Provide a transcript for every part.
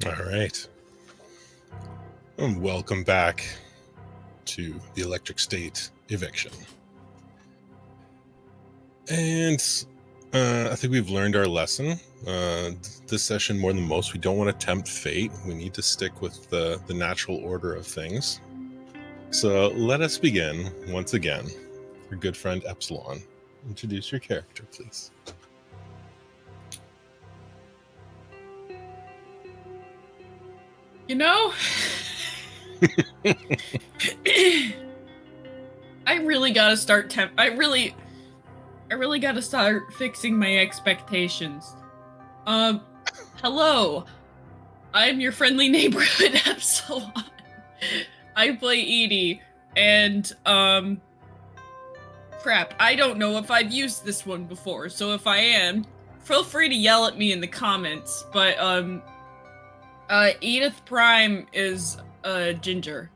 All right. And welcome back to the Electric State Eviction. And I think we've learned our lesson. This session, more than most, we don't want to tempt fate. We need to stick with the natural order of things. So let us begin once again. Our good friend Epsilon, introduce your character, please. You know, I really gotta start I really gotta start fixing my expectations. Hello. I'm your friendly neighborhood Epsilon. I play Edie, and, crap, I don't know if I've used this one before, so if I am, feel free to yell at me in the comments, but, Edith Prime is, Ginger.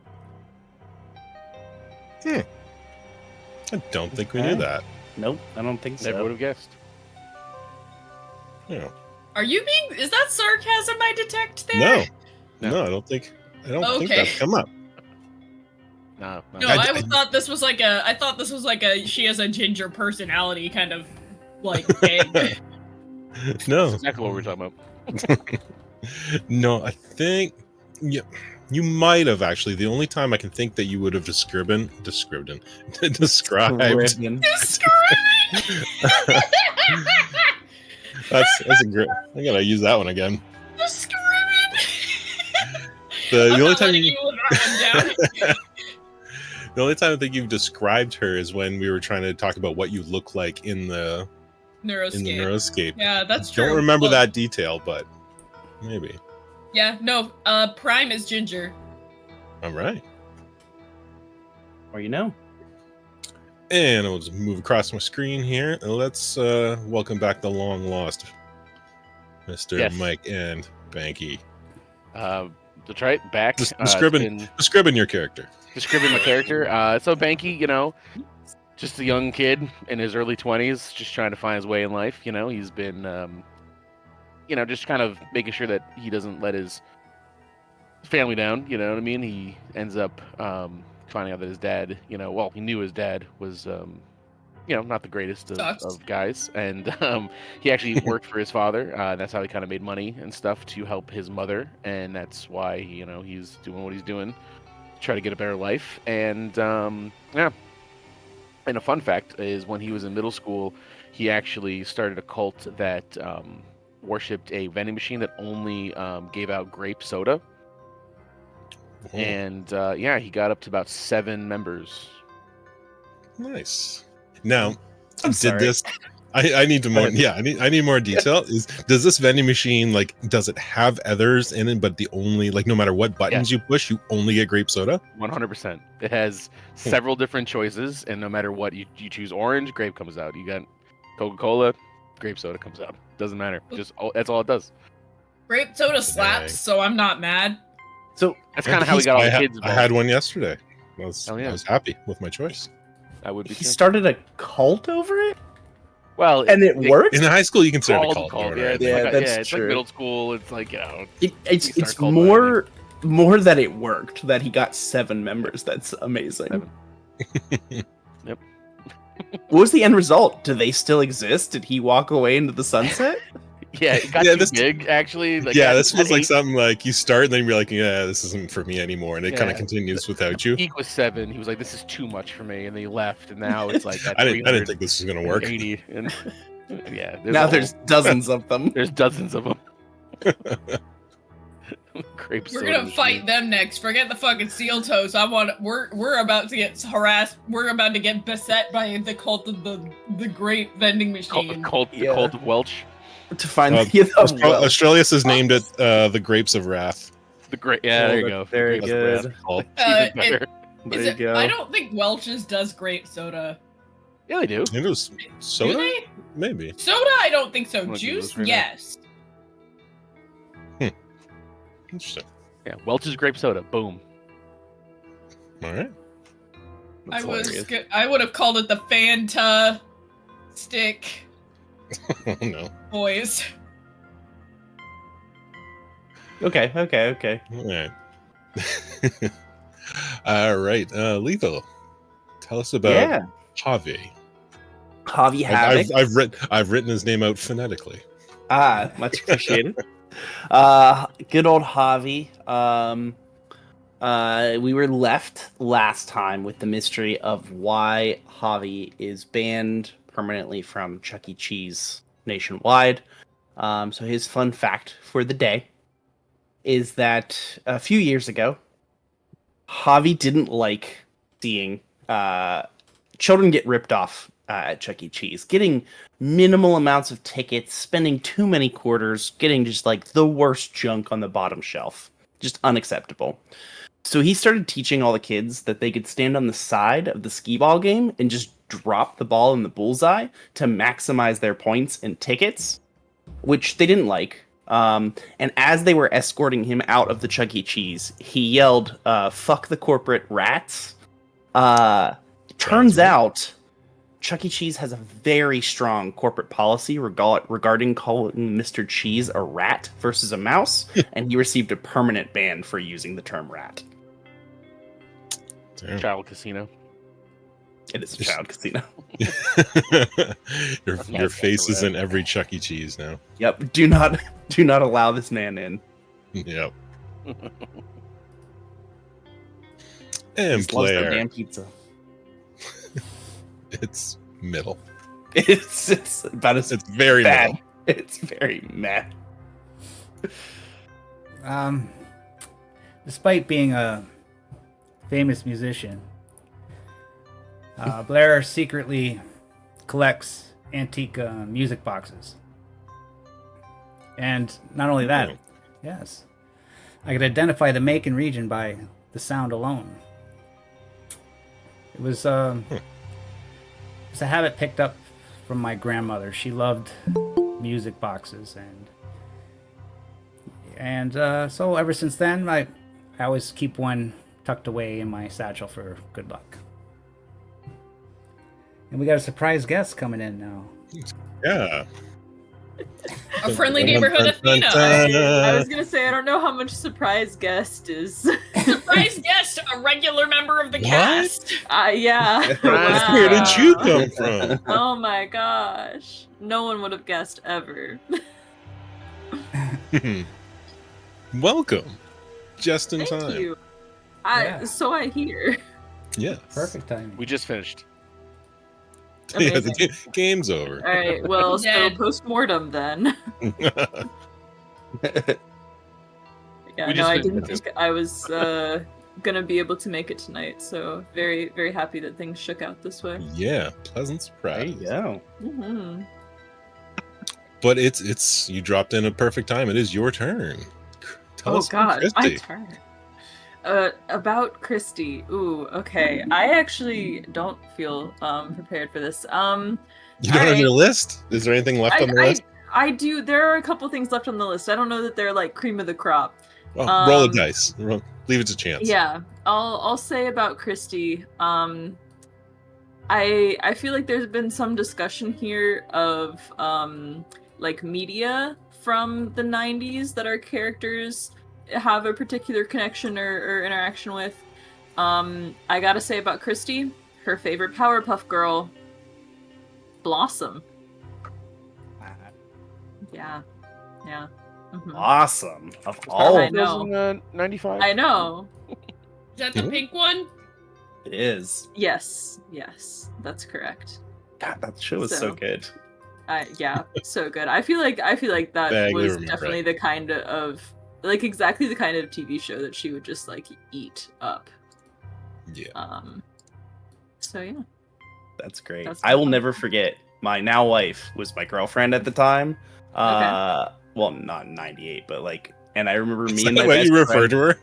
I don't think we knew that. Nope, I don't think so. Never would have guessed. Yeah. Are you being? Is that sarcasm I detect there? No, I don't think that's come up. No. I thought this was like a. I thought this was like a. She has a ginger personality kind of like thing. No. That's exactly what we're talking about. No, I think you might have actually. The only time I can think that you would have described. That's a great. I gotta use that one again. The only time the only time I think you've described her is when we were trying to talk about what you look like in the Neuroscape. Yeah, that's true. Don't remember that detail, but maybe. Yeah, no. Prime is Ginger. All right. Or you know. And I'll just move across my screen here. And let's welcome back the long lost Mr. Mike and Banky. That's right, back. Describing your character. Describing my character. So Banky, just a young kid in his early 20s, just trying to find his way in life. He's been, just kind of making sure that he doesn't let his family down. You know what I mean? He ends up finding out that his dad, he knew his dad was, not the greatest of guys. And he actually worked for his father. That's how he kind of made money and stuff to help his mother. And that's why, he's doing what he's doing to try to get a better life. And, And a fun fact is when he was in middle school, he actually started a cult that worshipped a vending machine that only gave out grape soda. Oh, And yeah, he got up to about 7 members. nice. Now, I'm did sorry. this? I need to more. ahead. Yeah, I need more detail. Does this vending machine does it have others in it? But the only no matter what buttons you push, you only get grape soda. 100%. It has several different choices, and no matter what you choose, orange, grape comes out. You got Coca-Cola, grape soda comes out. Doesn't matter. That's all it does. Grape soda slaps, so I'm not mad. So That's kind of how we got all the kids I involved. had one yesterday. I was Hell yeah. I was happy with my choice. I would be he too. started a cult over it, Well, and it worked. In high school, you can start a called cult. cult. order, Yeah, I it's think. Yeah, like that's it's true. like middle school. It's like It's start cult more that it worked, that he got 7 members. That's amazing. 7. Yep. What was the end result? Do they still exist? Did he walk away into the sunset? Yeah, it got Yeah, too this- big actually. Like, Yeah, at- this at was like 8, something like you start and then you're like, yeah, this isn't for me anymore, and it kind Yeah. of continues without you. Peak was 7. He was like, "This is too much for me," and they left. And now it's like at I didn't think this was gonna work. 80. And yeah, Now there's dozens of them. there's dozens of them. Grape We're soda gonna machine. fight them next. Forget the fucking steel toes. We're about to get harassed. We're about to get beset by the cult of the great vending Cult, machine. the cult of Welch. To find Uh, the Australis has named it the Grapes of Wrath. The great. Yeah, there you go. Very The good. Grapes of Called. Wrath. Even better. There Is you it, go. I don't think Welch's does grape soda. Yeah, they do. I think it was Do soda, they? maybe. Soda? I don't think so. I'm gonna Google Juice? this right now. Yes. Interesting. Yeah, Welch's grape soda. Boom. All right. That's hilarious. I would have called it the Fanta stick Oh no. boys. Okay. All right. All right. Lethal. Tell us about Yeah. Javi. Javi Havoc. I've written his name out phonetically. Much appreciated. Good old Javi. We were left last time with the mystery of why Javi is banned permanently from Chuck E. Cheese nationwide. So his fun fact for the day is that a few years ago, Javi didn't like seeing children get ripped off at Chuck E. Cheese, getting minimal amounts of tickets, spending too many quarters, getting just like the worst junk on the bottom shelf. Just unacceptable. So he started teaching all the kids that they could stand on the side of the skee ball game and just drop the ball in the bullseye to maximize their points and tickets, which they didn't like. And as they were escorting him out of the Chuck E. Cheese, he yelled, "Fuck the corporate rats." Turns out Chuck E. Cheese has a very strong corporate policy regarding calling Mr. Cheese a rat versus a mouse, and he received a permanent ban for using the term rat. Damn. Child casino. It is a child casino. your face is in every Chuck E. Cheese now. Yep. Do not allow this man in. Yep. And Just loves their player. damn pizza. It's middle. It's about as It's very bad. middle. It's very mad. Despite being a famous musician, Blair secretly collects antique music boxes. And not only that, Oh. yes, I could identify the make and region by the sound alone. It was it's a habit picked up from my grandmother. She loved music boxes, and so ever since then, I always keep one tucked away in my satchel for good luck. And we got a surprise guest coming in now. Yeah. A friendly neighborhood Athena. I was gonna say I don't know how much surprise guest is. Surprise guest, a regular member of the What? cast. Yeah. Where did you come from? Oh my gosh. No one would have guessed ever. Welcome. Just in Thank time. you. Yeah. So I hear. Yes. Perfect timing. We just finished. Yeah, the Amazing. game's over. All right. Well, so Dead. post-mortem then. Yeah, We no, just I did didn't that. think I was gonna be able to make it tonight, so very, very happy that things shook out this way. Yeah, pleasant There surprise. you go. Hmm. But it's you dropped in at perfect time. It is your turn. Tell Oh us about God, my Christy. turn. About Christy. Ooh, okay. I actually don't feel prepared for this. You don't have alright. your list? Is there anything left on the list? I do. There are a couple things left on the list. I don't know that they're like cream of the crop. Oh, roll the dice. Leave it to chance. Yeah, I'll say about Christy. I feel like there's been some discussion here of like media from the 90s that our characters have a particular connection or interaction with. I gotta say about Christy, her favorite Powerpuff Girl, Blossom. Yeah. Mhm. Awesome. Of I all, know. In 95. I know. Is that the pink one? it is. Yes, that's correct. God, that show was so So- good. Yeah, so good. I feel like that Vaguely was remember definitely it. the kind of like exactly the kind of TV show that she would just like eat up. Yeah. So yeah. That's great. That's I will fun. never forget. My now wife was my girlfriend at the time. Well, not in '98, but like, and I remember Is me that and my the way best you refer friend. to her?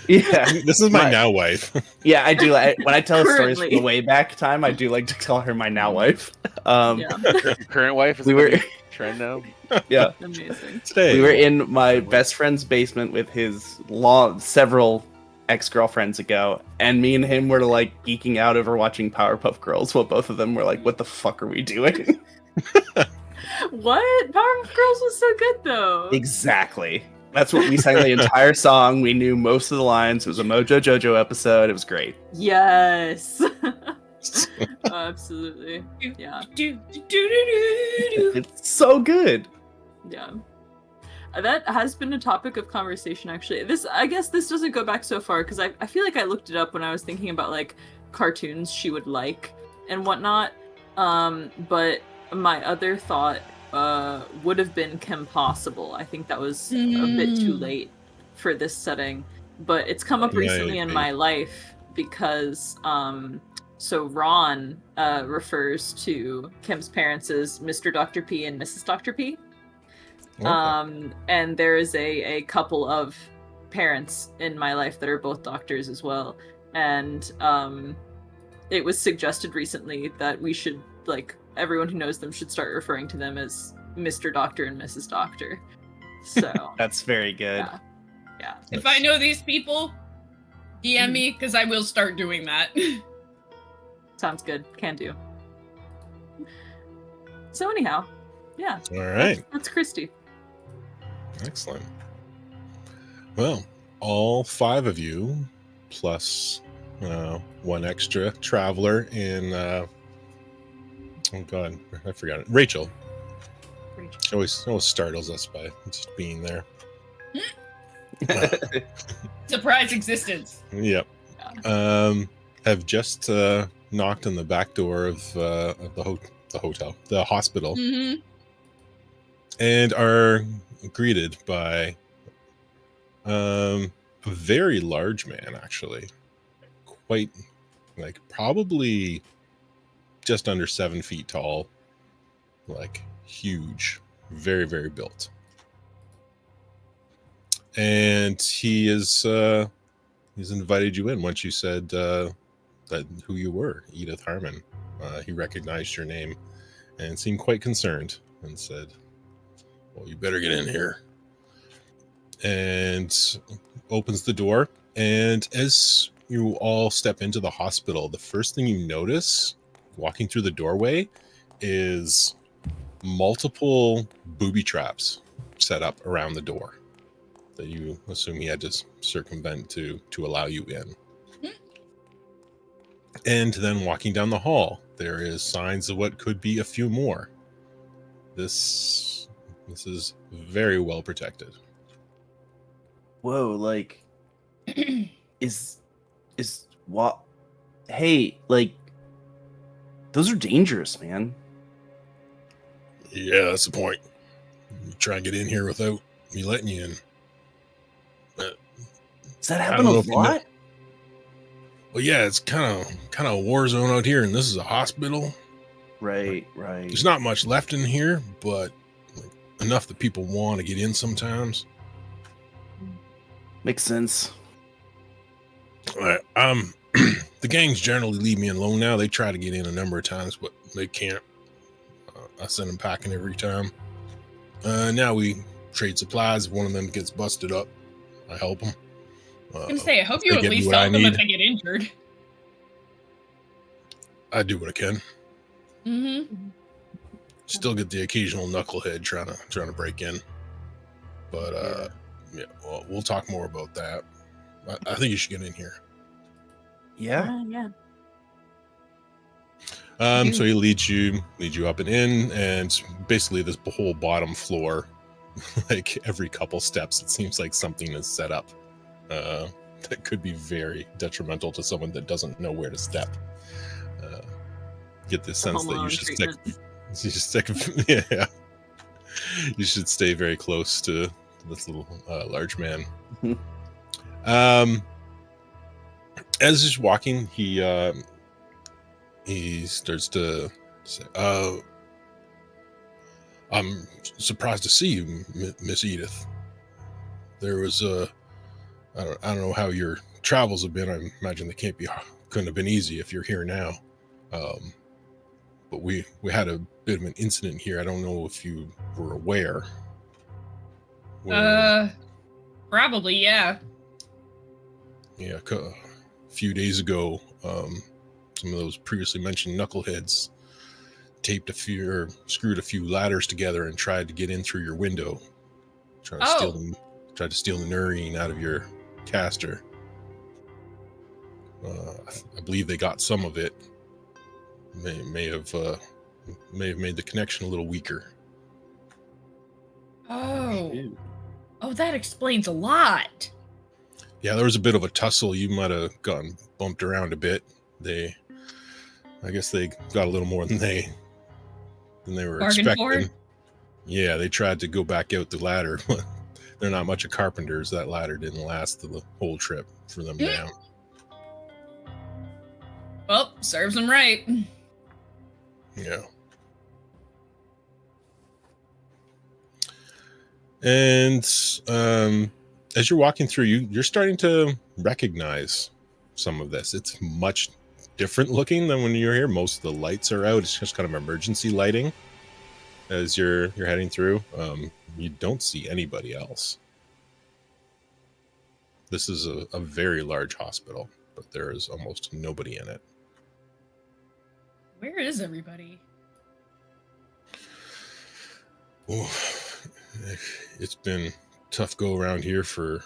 Yeah, This is my My- now wife. yeah, I do. When I tell stories from Currently. the way back time, I do like to call her my now wife. Yeah. Your current wife is We we were- were trend now. Yeah, Amazing. Today. we were in my best friend's basement with his several ex-girlfriends ago, and me and him were like geeking out over watching Powerpuff Girls, while both of them were like, "What the fuck are we doing?" What? Powerpuff Girls was so good though. Exactly. That's what we sang the entire song. We knew most of the lines. It was a Mojo Jojo episode. It was great. Yes. Absolutely. Yeah. It's so good. Yeah. That has been a topic of conversation actually. I guess this doesn't go back so far because I feel like I looked it up when I was thinking about like cartoons she would like and whatnot. But my other thought would have been Kim Possible. I think that was a bit too late for this setting. But it's come up Yeah, I recently in agree. my life because so Ron refers to Kim's parents as Mr. Dr. P and Mrs. Dr. P. Okay. And there is a couple of parents in my life that are both doctors as well. And it was suggested recently that we should, like, everyone who knows them should start referring to them as Mr. Doctor and Mrs. Doctor. So, That's very good. yeah. If I know these people, DM me because I will start doing that. Sounds good. Can do. So anyhow, yeah. All right. That's Christy. Excellent. Well, all 5 of you, plus one extra traveler in, oh god, I forgot it. Rachel. She always startles us by just being there. Surprise existence. Yep. Have just knocked on the back door of the hospital, Mm-hmm. and are greeted by a very large man, actually, quite like probably just under 7 feet tall, like huge, very, very built. And he is he's invited you in once you said that who you were, Edith Harmon. He recognized your name and seemed quite concerned and said, well, you better get in here. And opens the door. And as you all step into the hospital, the first thing you notice walking through the doorway is multiple booby traps set up around the door that you assume he had to circumvent to allow you in. And then walking down the hall, there is signs of what could be a few more. This is very well protected. Whoa, like, is what? Hey, like, Those are dangerous, man. Yeah, that's the point. You try and get in here without me letting you in. Does that I happen don't know a if you know- lot? Well, yeah, it's kind of a war zone out here, and this is a hospital. Right. There's not much left in here, but enough that people want to get in sometimes. Makes sense. The gangs generally leave me alone now. They try to get in a number of times, but they can't. I send them packing every time. Now we trade supplies. If one of them gets busted up, I help them. I was gonna say, I hope if you they at get me least what I help them if need, they get injured. I do what I can. Mm-hmm. Still get the occasional knucklehead trying to break in, but yeah. Well, we'll talk more about that. I think you should get in here. Yeah. Yeah. So he leads you up and in, and basically this whole bottom floor, like every couple steps, it seems like something is set up that could be very detrimental to someone that doesn't know where to step. Get this sense that you should stick, yeah, you should stay very close to this little large man. As he's walking, he starts to say, I'm surprised to see you, Miss Edith. There was I don't know how your travels have been. I imagine they couldn't have been easy if you're here now. But we had a bit of an incident here. I don't know if you were aware. Probably, yeah. Yeah, a few days ago, some of those previously mentioned knuckleheads screwed a few ladders together and tried to get in through your window. Tried to steal the Nurine out of your caster. I believe they got some of it. May have made the connection a little weaker. Oh, that explains a lot. Yeah, there was a bit of a tussle. You might have gotten bumped around a bit. I guess they got a little more than they were expecting. Yeah, they tried to go back out the ladder. They're not much of carpenters. That ladder didn't last the whole trip for them down. Well, serves them right. Yeah. And as you're walking through, you're starting to recognize some of this. It's much different looking than when you're here. Most of the lights are out. It's just kind of emergency lighting as you're heading through. You don't see anybody else. This is a very large hospital, but there is almost nobody in it. Where is everybody? Oh, it's been tough go around here for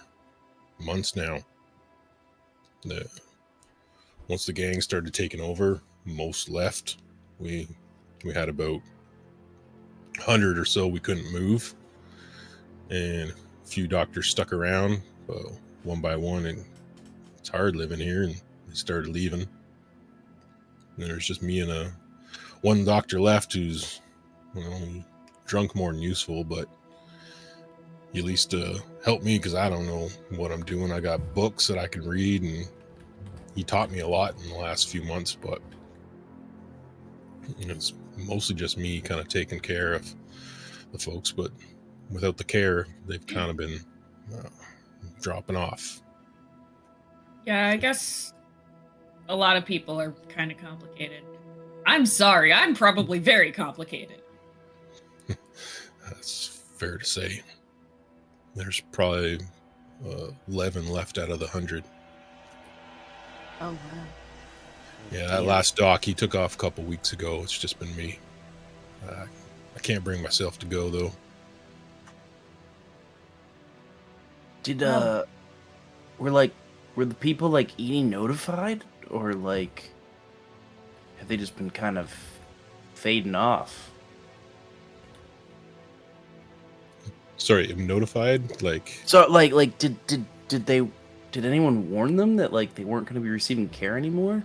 months now. Once the gang started taking over, most left. We had about 100 or so we couldn't move, and a few doctors stuck around one by one, and it's hard living here, and they started leaving. And there's just me and one doctor left who's drunk more than useful, but he at least helped me because I don't know what I'm doing. I got books that I can read, and he taught me a lot in the last few months, but it's mostly just me kind of taking care of the folks, but without the care, they've kind of been dropping off. Yeah, I guess a lot of people are kind of complicated. I'm sorry, I'm probably very complicated. That's fair to say. There's probably 11 left out of the 100. Oh, wow. Yeah, that last doc, he took off a couple weeks ago. It's just been me. I can't bring myself to go, though. Did were the people Edie notified, or have they just been kind of fading off? Sorry, notified? So did anyone warn them that they weren't going to be receiving care anymore?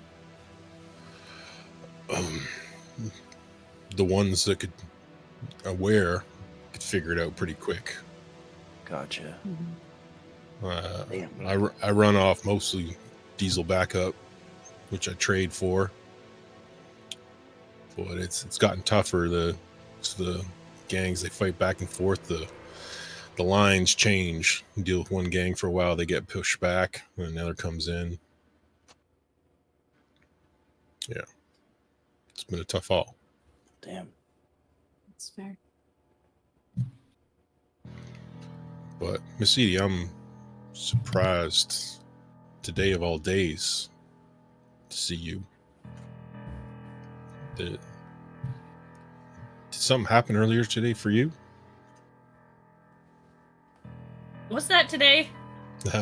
the ones that could figure it out pretty quick. Gotcha. Damn. I run off mostly diesel backup, which I trade for, but it's gotten tougher. The gangs, they fight back and forth. The lines change. You deal with one gang for a while, they get pushed back, and another comes in. Yeah, it's been a tough haul. Damn. That's fair. But Miss Edie, I'm surprised today of all days to see you. Did something happen earlier today for you? Was that today?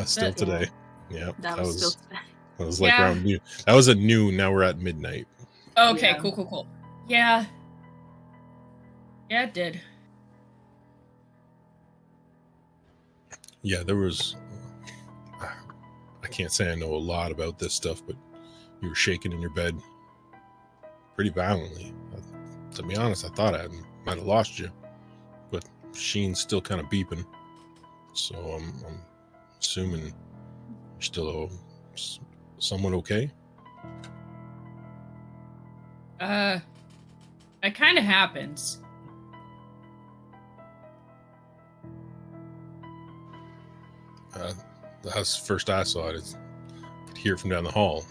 Still today. Yeah, That was still today. that was like Yeah. around noon. That was at noon. Now we're at midnight. Okay, Yeah. cool. Yeah. Yeah, it did. Yeah, there was. I can't say I know a lot about this stuff, but you were shaking in your bed pretty violently. To be honest, I thought I might have lost you, but Sheen's still kind of beeping. So I'm assuming you're still somewhat okay. It kind of happens. That's the first I saw it. I could hear it from down the hall.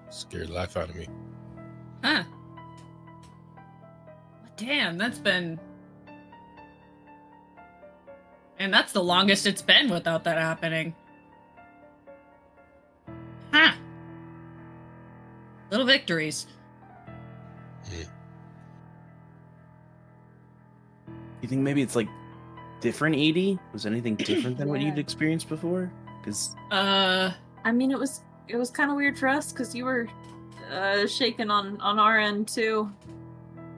Scared the life out of me. Huh. Damn, that's been... And that's the longest it's been without that happening. Huh. Little victories. You think maybe it's like different, Edie? Was anything different than what Yeah. you'd experienced before? Because I mean, it was kind of weird for us because you were shaken on our end too.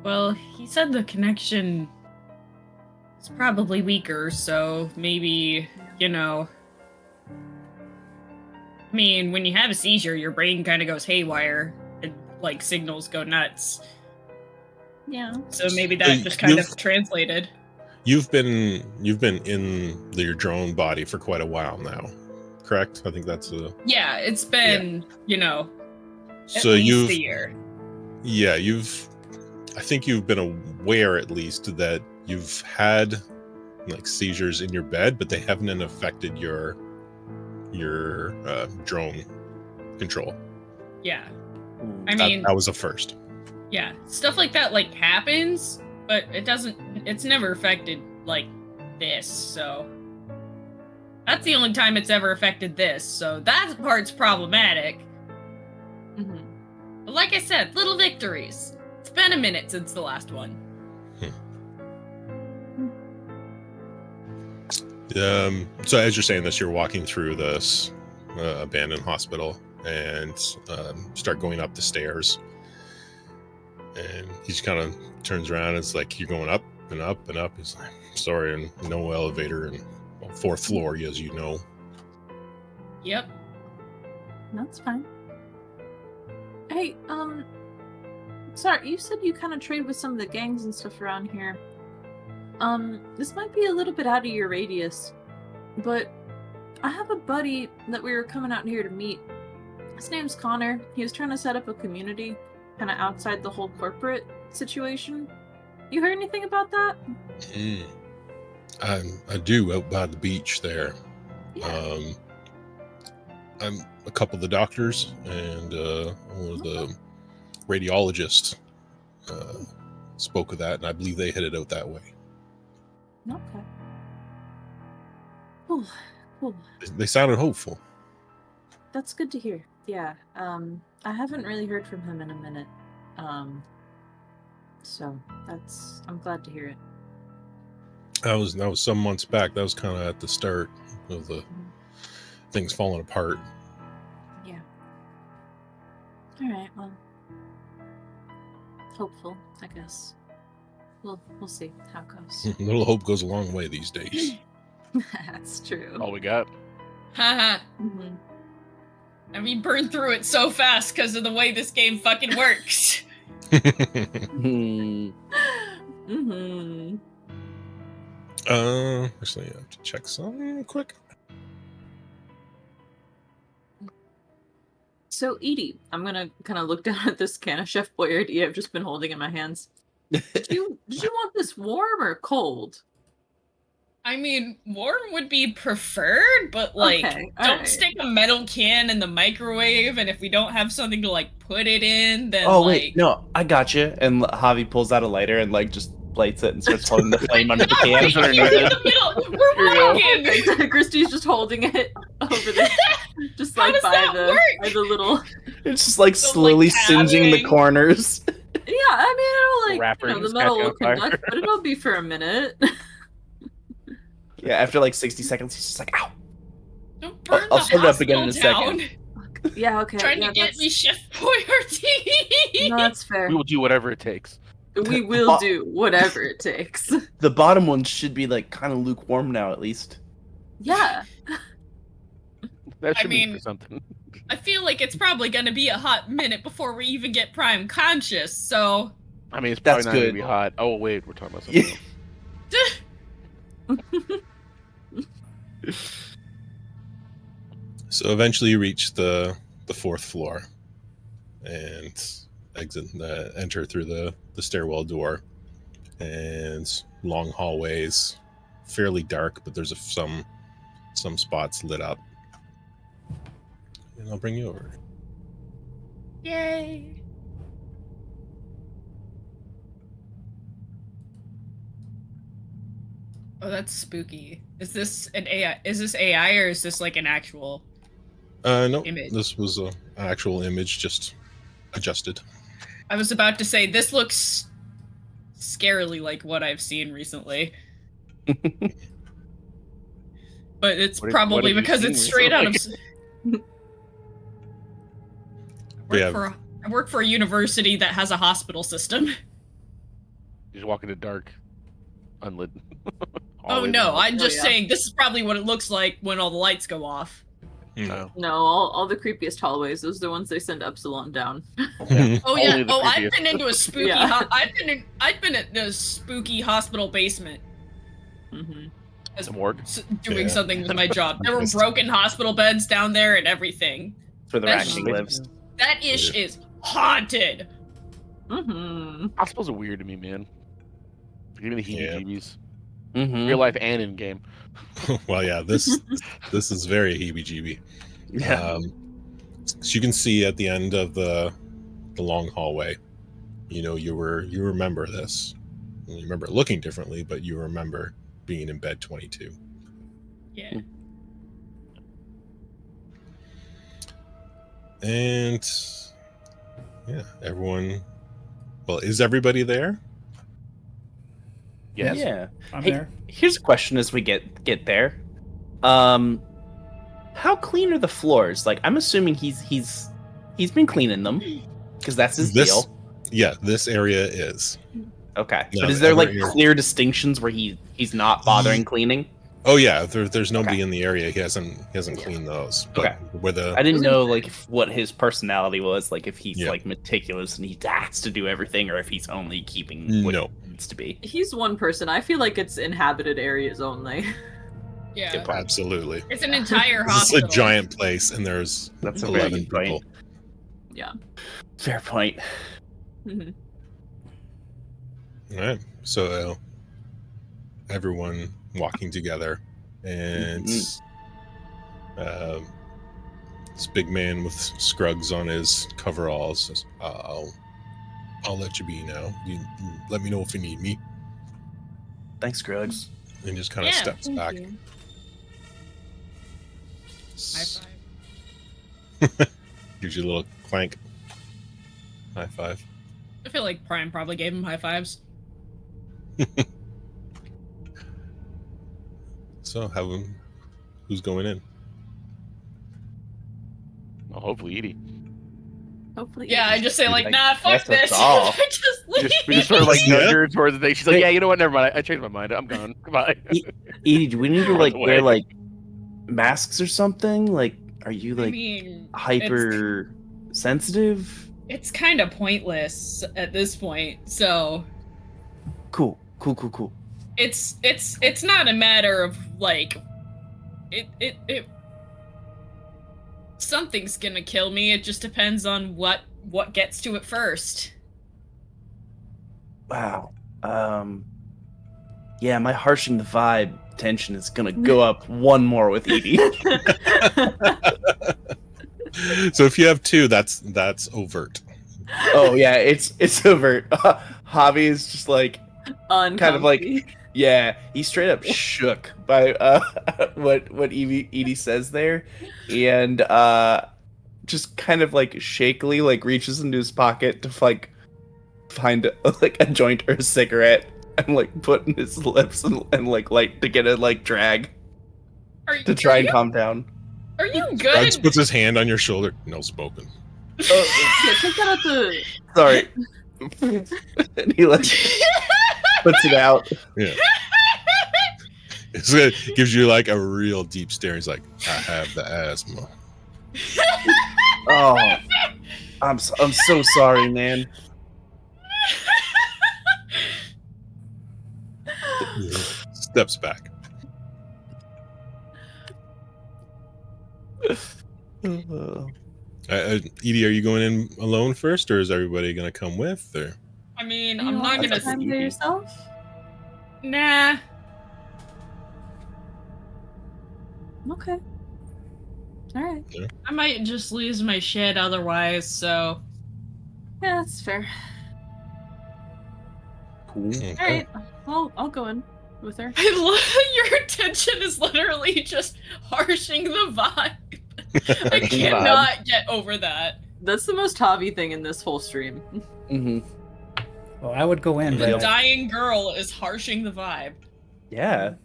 Well, he said the connection is probably weaker, so maybe, I mean, when you have a seizure, your brain kind of goes haywire and, like, signals go nuts. Yeah. So maybe that So just kind you've- of translated. You've been in your drone body for quite a while now, correct? I think that's a. Yeah, it's been, at So least a year. Yeah, I think you've been aware at least that you've had like seizures in your bed, but they haven't affected your drone control. Yeah. Hmm. I That- mean, that was a first. yeah, stuff like that, like, happens, but it's never affected, like, this, so. That's the only time it's ever affected this, so that part's problematic. Mm-hmm. But like I said, little victories. It's been a minute since the last one. So as you're saying this, you're walking through this abandoned hospital and start going up the stairs. And he just kind of turns around. And it's like you're going up and up and up. He's like, sorry, and no elevator, and fourth floor, as you know. Yep. That's fine. Hey, sorry, you said you kind of trade with some of the gangs and stuff around here. This might be a little bit out of your radius, but I have a buddy that we were coming out here to meet. His name's Connor. He was trying to set up a community kind of outside the whole corporate situation. You heard anything about that? I do, out by the beach there. Yeah. I'm a couple of the doctors and one of the radiologists spoke of that, and I believe they headed out that way. Okay. Cool. Cool. They sounded hopeful. That's good to hear. Yeah. I haven't really heard from him in a minute. So I'm glad to hear it. That was some months back. That was kind of at the start of the things falling apart. Yeah. All right. Well, hopeful, I guess. We'll see how it goes. A little hope goes a long way these days. That's true. All we got. Haha. Mhm. I mean, burned through it so fast because of the way this game fucking works. Hmm. Mm-hmm. Actually, I have to check something quick. So, Edie, I'm gonna kind of look down at this can of Chef Boyardee I've just been holding in my hands. Did you want this warm or cold? I mean, warm would be preferred, but like, Okay, don't alright. stick a metal can in the microwave. And if we don't have something to like put it in, then Oh like, wait, no, I got you. And Javi pulls out a lighter and like just lights it and starts holding the flame under the can. Right here underneath in it. the middle. We're Here you go. walking. Christy's just holding it over there, just How like does by that the work? by the little. It's just like So, like, slowly singeing the tapping. corners. Yeah, I mean, it'll like the Wrappers metal catching will on fire. conduct, but it'll be for a minute. Yeah, after like 60 seconds, he's just like, ow. Don't burn I'll the start it up again in a hospital second. down. Yeah, okay. Trying yeah, to get that's, me Chef Boyardee. no, that's fair. We will do whatever it takes. We will do whatever it takes. The bottom one should be like kind of lukewarm now, at least. Yeah. That I should be mean- for something. I feel like it's probably gonna be a hot minute before we even get Prime conscious. So I mean, it's probably That's not going good. to be hot. Oh, wait, we're talking about something Yeah. else. So eventually you reach the fourth floor and enter through the stairwell door, and long hallways, fairly dark, but there's some spots lit up. And I'll bring you over. yay! Oh, that's spooky. Is this an AI? Is this AI or is this like an actual? No, Image. this was an actual image, just adjusted. I was about to say this looks scarily like what I've seen recently. But it's What probably have you because seen it's straight out of. Yeah. I work for a university that has a hospital system. You just walk into dark, unlit. Oh hallways no, and- I'm just yeah. saying this is probably what it looks like when all the lights go off. Oh. No, all the creepiest hallways. Those are the ones they send Epsilon down. Oh yeah. Only the Oh, I've creepiest. been into a spooky. Yeah. I've been at the spooky hospital basement Mm-hmm. as The morgue. doing Yeah. something with my job. There were broken hospital beds down there and everything. That's where the That's- Rat King lives. That ish is haunted. Mm-hmm. Hospitals are weird to me, man. Give me the Yeah. heebie-jeebies. Mm-hmm. Real life and in game. Well, yeah, this is very heebie-jeebie. Yeah. So you can see at the end of the long hallway, you remember this. You remember it looking differently, but you remember being in bed 22. Yeah. And yeah, everyone. Well, is everybody there? Yes. Yeah. I'm Hey, there. here's a question as we get there. How clean are the floors? Like, I'm assuming he's been cleaning them because that's his deal. Yeah, this area is. Okay, No, but is there like every- clear distinctions where he's not bothering cleaning? Oh yeah, there's nobody Okay. in the area. He hasn't cleaned those. But Okay. Where the I didn't know like what his personality was. Like if he's Yeah. like meticulous and he has to do everything, or if he's only keeping what No. needs to be. He's one person. I feel like it's inhabited areas only. Yeah. Absolutely. It's an entire This is a hospital. giant place, and there's That's a very 11 good point. people. Yeah. Fair point. Mhm. All right, so everyone walking together, and this big man with scrugs on his coveralls says, "I'll let you be now. You let me know if you need me." Thanks, Gruggs. And just kind of Yeah, steps back. High five. Gives you a little clank. High five. I feel like Prime probably gave him high fives. So, who's going in? Well, hopefully Edie. Hopefully. Yeah, I just say like, nah, fuck Yes, that's this. all. Just leave. We just sort of like Yeah. nudge her towards the thing. She's like, Wait. yeah, you know what? Never mind. I changed my mind. I'm gone. Goodbye. Edie, do we need to Runs like away. wear like masks or something? Like, are you I like mean, hyper sensitive? It's kind of pointless at this point, so Cool. it's not a matter of like it something's gonna kill me. It just depends on what gets to it first. Wow. Yeah, my harshing the vibe tension is gonna go up one more with Edie. So if you have 2, that's overt. Oh yeah, it's overt. Javi is just like kind of like, yeah, he's straight up shook by what Edie says there, and just kind of like shakily like reaches into his pocket to like find like a joint or a cigarette and like put in his lips and like light to get a like drag to try and calm down. Are you Bugs good? puts his hand on your shoulder. No smoking. Yeah, take that out the. Sorry. And he like puts it out. Yeah. It gives you like a real deep stare. He's like, I have the asthma. Oh, I'm so sorry, man. Steps back. Edie, are you going in alone first, or is everybody going to come with? Or I mean, You I'm want not to gonna. time to yourself. Nah. Okay. All right. I might just lose my shit otherwise, so. Yeah, that's fair. Cool. Okay. All right. I'll go in with her. I love your attention is literally just harshing the vibe. I cannot get over that. That's the most Javi thing in this whole stream. Mm-hmm. Well, I would go in, The but dying girl is harshing the vibe. Yeah.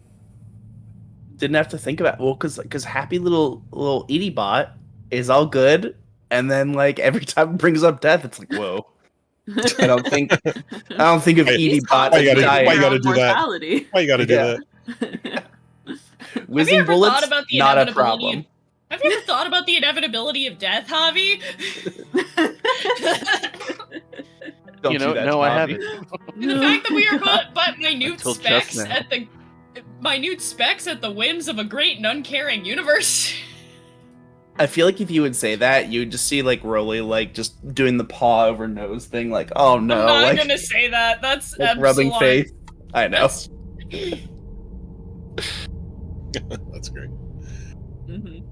Didn't have to think about because happy little Edie bot is all good, and then like every time it brings up death, it's like whoa. I don't think of Edie bot Why you as gotta- dying. why you gotta do that? mortality. Why you got to do Yeah. that? Have you Whizzing ever bullets, thought about the not a inevitability problem. of- Have you ever thought about the inevitability of death, Javi? Don't You know, do that, no, I Javi. haven't. The fact that we are but minute Until just specks now. at the minute specks at the whims of a great and uncaring universe. I feel like if you would say that, you would just see like Rolly like just doing the paw over nose thing, like oh no, I'm not like, gonna say that. That's like rubbing Epsilon. face. I know. That's- That's great. Mhm.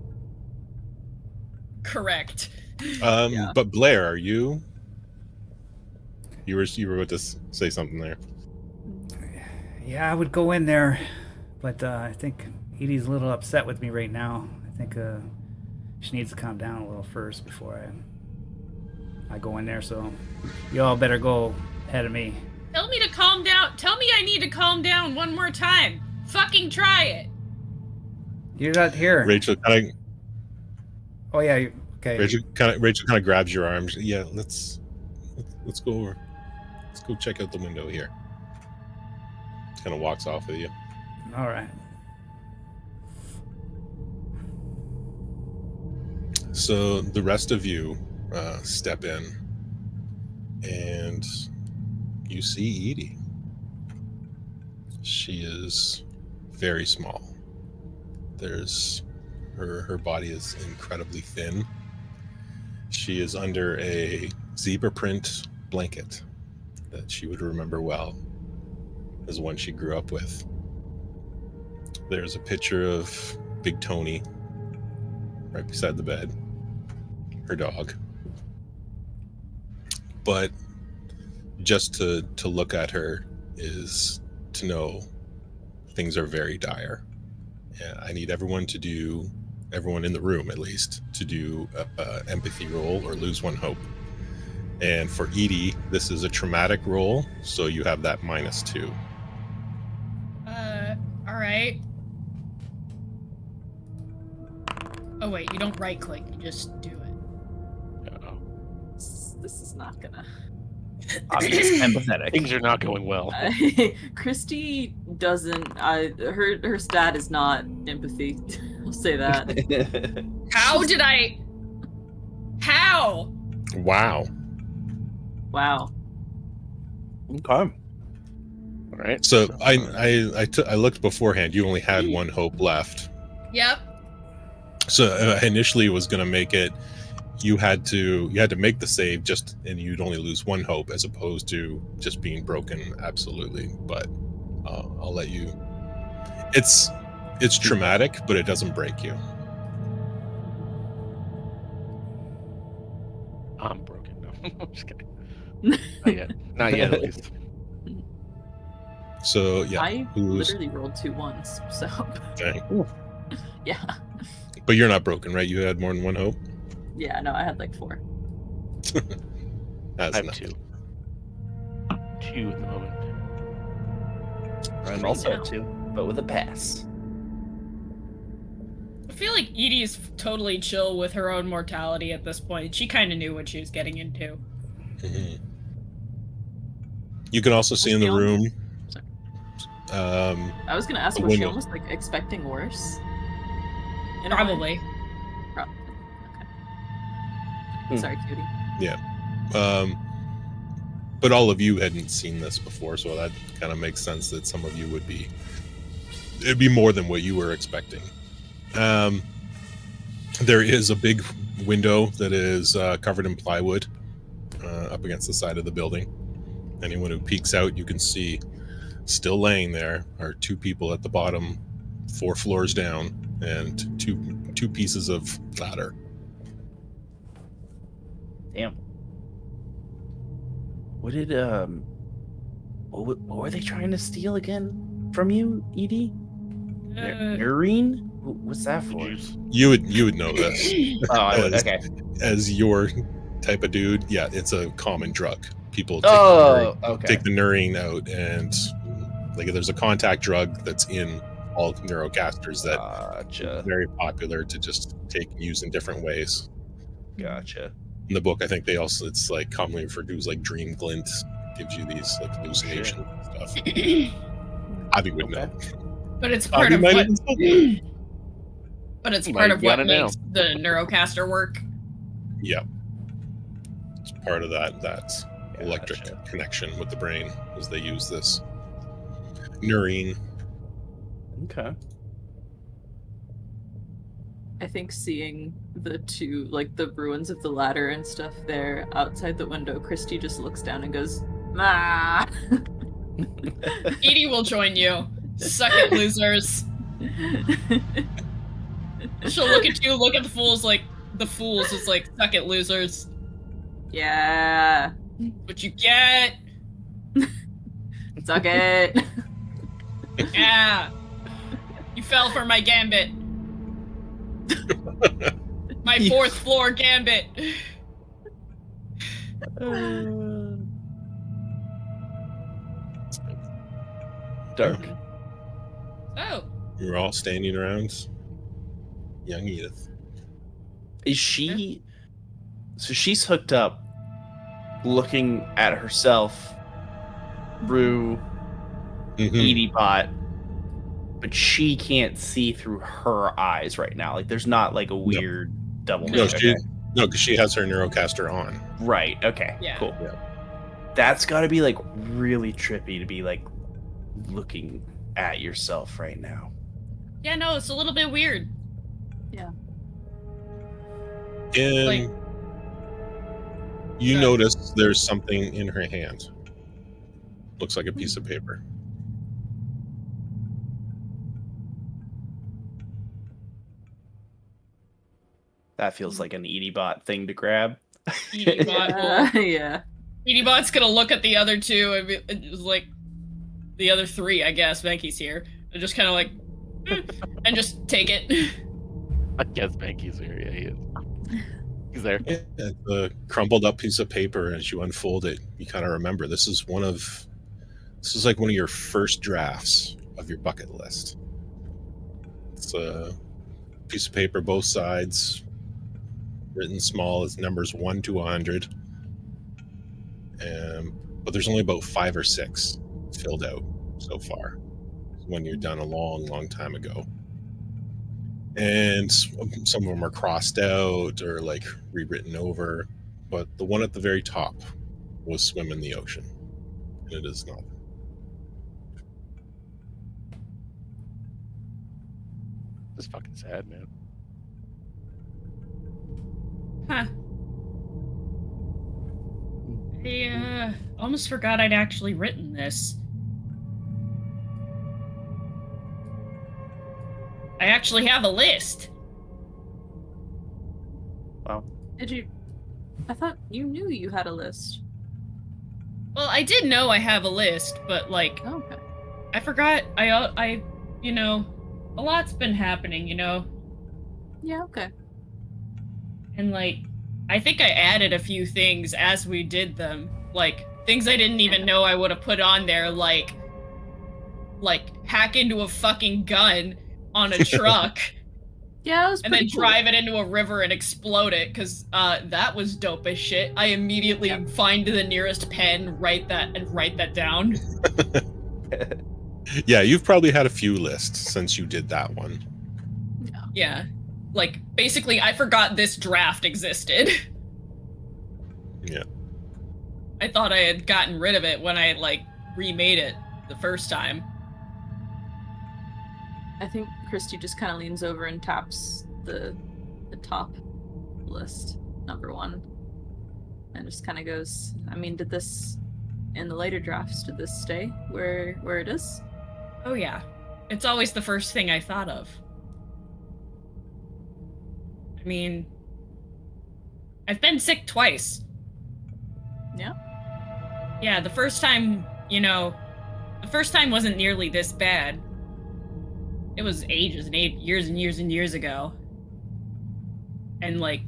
Correct. Yeah. But Blair, are you? You were about to say something there. yeah, I would go in there. But I think Edie's a little upset with me right now. I think she needs to calm down a little first before I go in there. So you all better go ahead of me. Tell me to calm down. Tell me I need to calm down one more time. Fucking try it. You're not here. Rachel kind of Oh yeah. Okay. Rachel kind of grabs your arms. Yeah, let's go over. Let's go check out the window here. Kind of walks off with you. All right. So the rest of you step in, and you see Edie. She is very small. There's her body is incredibly thin. She is under a zebra print blanket that she would remember well as one she grew up with. There's a picture of Big Tony right beside the bed, her dog. But just to look at her is to know things are very dire. And I need everyone in the room at least, to do a empathy roll or lose one hope. And for Edie, this is a traumatic roll, so you have that -2. All right. Oh wait, you don't right click. You just do it. Uh-oh. This is not gonna. I'm just empathetic. Things are not going well. Christy doesn't. Her stat is not empathy. I'll say that. How did I? How? Wow. Wow. Okay. All right. So I looked beforehand. You only had one hope left. Yep. So initially, it was going to make it. You had to make the save and you'd only lose one hope as opposed to just being broken absolutely. But I'll let you. It's traumatic, but it doesn't break you. I'm broken. No, I'm just kidding. Not yet. Not yet, at least. So yeah, I literally rolled 2 1s, so okay. yeah. But you're not broken, right? You had more than one hope. Yeah, no, I had like 4. That's I have nothing. 2. 2 at the moment. I'm also at 2, but with a pass. I feel like Edie is totally chill with her own mortality at this point. She kind of knew what she was getting into. Mhm. You can also see in the room. I was gonna ask, a was she window. almost like expecting worse? In a way? Probably. Okay. Sorry, Cutie. But all of you hadn't seen this before, so that kind of makes sense that some of you would be. It'd be more than what you were expecting. There is a big window that is covered in plywood up against the side of the building. Anyone who peeks out, you can see still laying there are 2 people at the bottom, 4 floors down, and two pieces of ladder. Damn. What did what were they trying to steal again from you, Edie? Neurine? What's that for? Juice. You would know this. Oh, I would. as, Okay. as your type of dude. Yeah, it's a common drug. People take the neurine out, and like there's a contact drug that's in all neurocasters that is very popular to just take and use in different ways. Gotcha. In the book, I think it's like commonly referred to as like dream glint. Gives you these like hallucinations and stuff. Avi would know. But it's part of what. But it's part of what makes the neurocaster work. Yeah, it's part of that electric connection with the brain as they use this neurine. Okay. I think seeing the 2, like the ruins of the ladder and stuff there outside the window, Christy just looks down and goes, "Ah." Edie will join you. Suck it, losers. She'll look at you, look at the fools like the fools. It's like, suck it, losers. Yeah. What you get? Suck it. Yeah. You fell for my gambit. My 4th floor gambit. Dark. Oh. We're all standing around young Edith. Is she... So she's hooked up, looking at herself through Edie bot, but she can't see through her eyes right now. Like, there's not like a weird double. No, because she has her neurocaster on. Right. Okay. Yeah. Cool. Yeah. That's got to be like really trippy to be like looking at yourself right now. Yeah, no, it's a little bit weird. Yeah. And you notice there's something in her hand. Looks like a piece of paper. That feels like an EdieBot thing to grab. Yeah. EdieBot's gonna look at the other 2 and it was like the other 3, I guess. Venky's here. And just kind of like, and just take it. I guess Banky's here. Yeah, he is. He's there. Yeah, the crumpled up piece of paper, as you unfold it, you kind of remember this is like one of your first drafts of your bucket list. It's a piece of paper, both sides, written small as numbers 1 to 100. But there's only about 5 or 6 filled out so far. When you're done a long, long time ago. And some of them are crossed out or like rewritten over. But the one at the very top was swim in the ocean, and it is not. This is fucking sad, man. Huh. I almost forgot I'd actually written this. I actually have a list. Wow. Did you? I thought you knew you had a list. Well, I did know I have a list, but like, Oh, okay. I forgot. I, you know, a lot's been happening, you know, Yeah. Okay. and like, I think I added a few things as we did them, like things I didn't even know I would have put on there, like hack into a fucking gun on a truck. Yeah, it was And then pretty cool. drive it into a river and explode it, because that was dope as shit. I immediately find the nearest pen, write that down. Yeah, you've probably had a few lists since you did that one. Yeah. Like, basically, I forgot this draft existed. Yeah. I thought I had gotten rid of it when I, like, remade it the first time. I think Christy just kind of leans over and taps the top list, number 1, and just kind of goes, I mean, did this, in the later drafts, did this stay where it is? Oh yeah. It's always the first thing I thought of. I mean, I've been sick twice. Yeah? Yeah, the first time, you know, the first time wasn't nearly this bad. It was ages and years and years and years ago. And, like,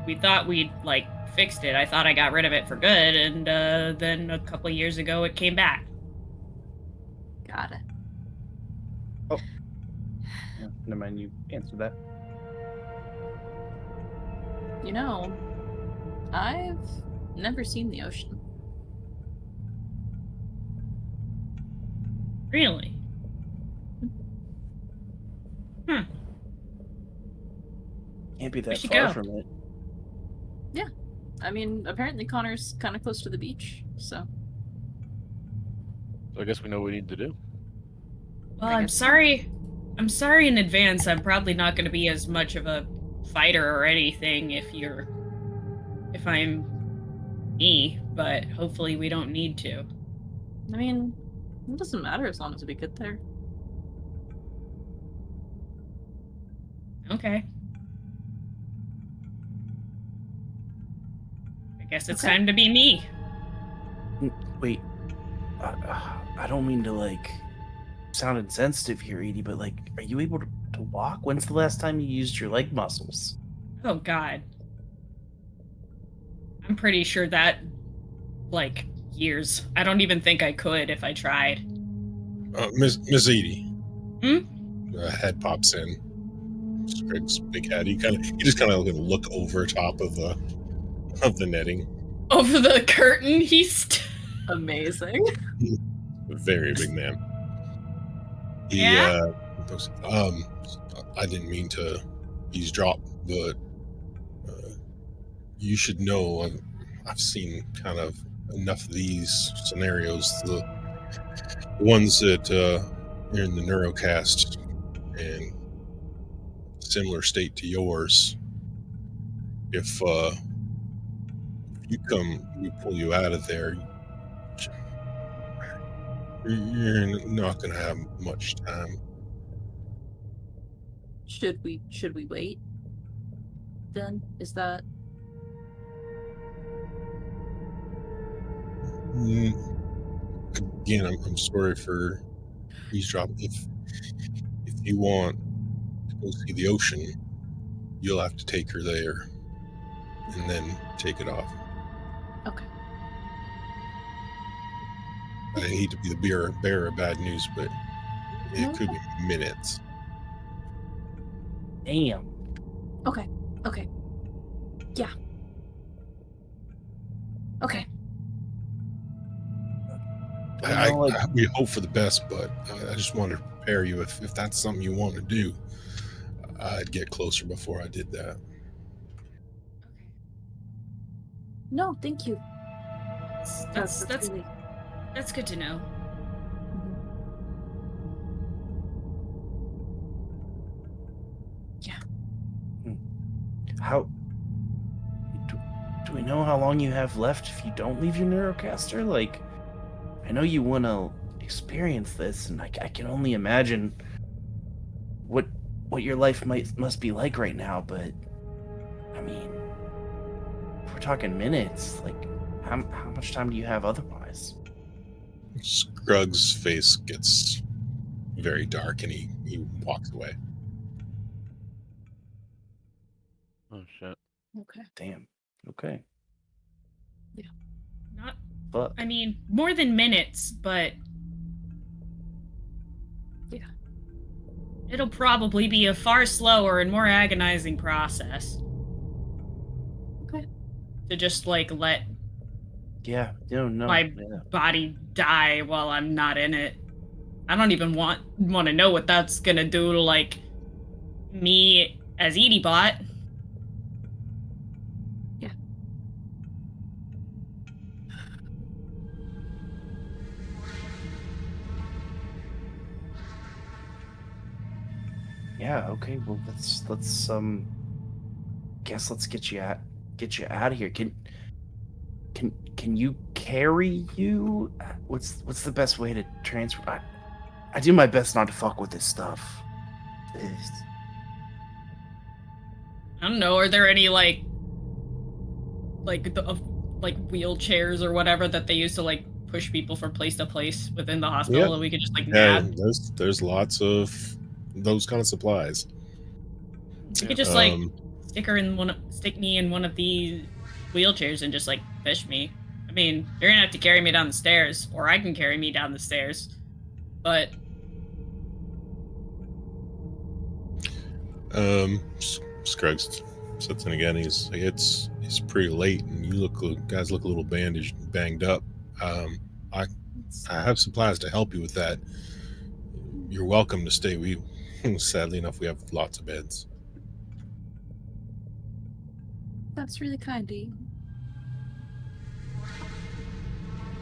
we thought we'd, like, fixed it. I thought I got rid of it for good, and then a couple of years ago it came back. Got it. Oh. Yeah, never mind, you answered that. You know, I've never seen the ocean. Really? Can't be that should far go. from it. I mean, apparently Connor's kind of close to the beach, so. So I guess we know what we need to do. Well, I I'm guess so. sorry. I'm sorry in advance. I'm probably not going to be as much of a fighter or anything if I'm me, but hopefully we don't need to. I mean, it doesn't matter as long as we get there. Okay. I guess it's Okay. time to be me. Wait, I don't mean to like sound insensitive here, Edie, but like, are you able to walk? When's the last time you used your leg muscles? Oh god. I'm pretty sure that, like, years. I don't even think I could if I tried. Miss Edie. Hmm? Head pops in. Greg's big head. He just kind of look over top of the netting. Over the curtain, Amazing. A very big man. He, Yeah? goes, I didn't mean to eavesdrop, but you should know I've seen kind of enough of these scenarios. The ones that are in the Neurocast and similar state to yours. If you we pull you out of there, you're not going to have much time. Should we wait? Then is that Again, I'm sorry for eavesdropping. If you want to go see the ocean, you'll have to take her there and then take it off. okay? I hate to be the bearer of bad news, but it could be minutes. Damn. Okay. Yeah. Okay. We hope for the best, but I just wanted to prepare you if that's something you want to do. I'd get closer before I did that. No, thank you. That's really... that's good to know. Yeah. How do we know how long you have left if you don't leave your neurocaster? Like, I know you want to experience this, and I can only imagine what your life must be like right now. But I mean, if we're talking minutes, like, how much time do you have otherwise? Scrug's face gets very dark, and he walks away. Oh shit. Okay. Damn. Okay. Not, But I mean, more than minutes, but Yeah. it'll probably be a far slower and more agonizing process. Okay. To just like let yeah, no, my yeah. body die while I'm not in it. I don't even want to know what that's gonna do to like me as Edie bot. Yeah, okay. Well, let's guess let's get you out of here. Can you carry you? What's the best way to transfer? I do my best not to fuck with this stuff. I don't know. Are there any like wheelchairs or whatever that they use to like push people from place to place within the hospital that we could just like nab? There's lots of those kind of supplies. You could just like stick me in one of these wheelchairs and just like push me. I mean, you're gonna have to carry me down the stairs, or I can carry me down the stairs. But Scruggs sits in again. He's like, it's pretty late, and you guys look a little banged up. I have supplies to help you with that. You're welcome to stay. We sadly enough, we have lots of beds. That's really kind of you.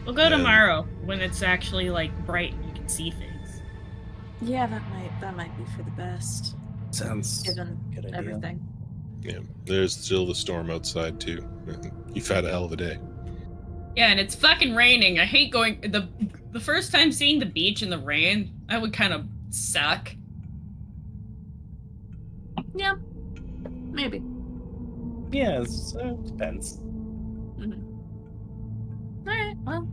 we'll go tomorrow when it's actually like bright and you can see things. Yeah, that might be for the best. Sounds Given good idea. everything. Yeah, there's still the storm outside too. You've had a hell of a day. Yeah, and it's fucking raining. I hate going the first time seeing the beach in the rain. That would kind of suck. Yeah. Maybe. Yeah, it depends. Mm-hmm. All right. Well.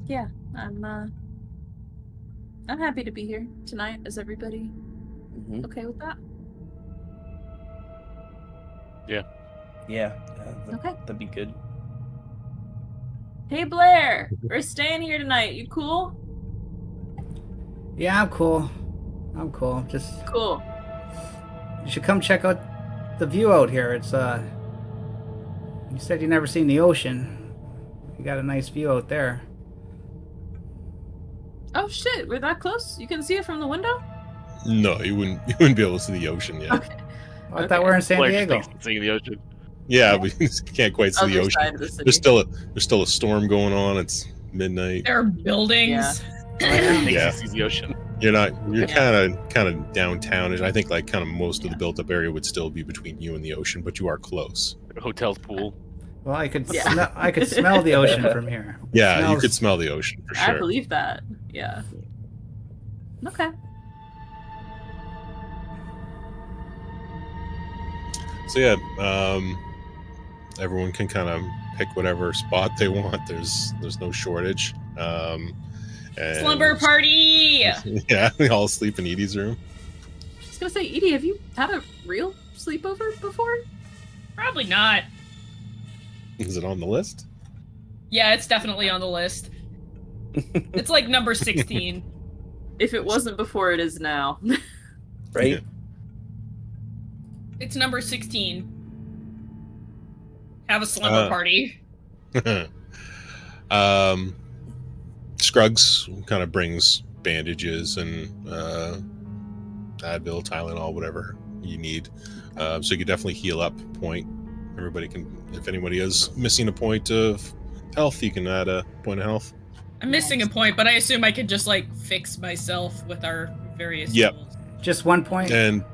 Yeah, I'm happy to be here tonight. Is everybody okay with that? Yeah. Okay. That'd be good. Hey Blair, we're staying here tonight. You cool? Yeah, I'm cool. Just Cool. you should come check out the view out here. It's you said you never seen the ocean. You got a nice view out there. Oh shit, we're that close? You can see it from the window? No, you wouldn't be able to see the ocean yet. Okay. I thought we're in San Blair just Diego. thinks he's seeing the ocean. Yeah, we can't quite see the Other ocean. side of the city. There's still a storm going on. It's midnight. There are buildings. Thinks Yeah. he sees the ocean. You're kind of downtown. I think like kind of most of the built up area would still be between you and the ocean, but you are close. Hotel's pool. Well, I could Yeah. I could smell the ocean from here. Yeah, you Smells- could smell the ocean for I sure. believe that. Yeah. Okay. So yeah, everyone can kind of pick whatever spot they want. There's no shortage. And Slumber party! Yeah, they all sleep in Edie's room. I was gonna say, Edie, have you had a real sleepover before? Probably not. Is it on the list? Yeah, it's definitely on the list. It's like number 16. If it wasn't before, it is now. Right? It's number 16. Have a slumber party. Scruggs kind of brings bandages and Advil, Tylenol, whatever you need. So you could definitely heal up point everybody can, if anybody is missing a point of health, you can add a point of health. I'm missing a point, but I assume I could just like fix myself with our various Yep. tools. Just 1 point? And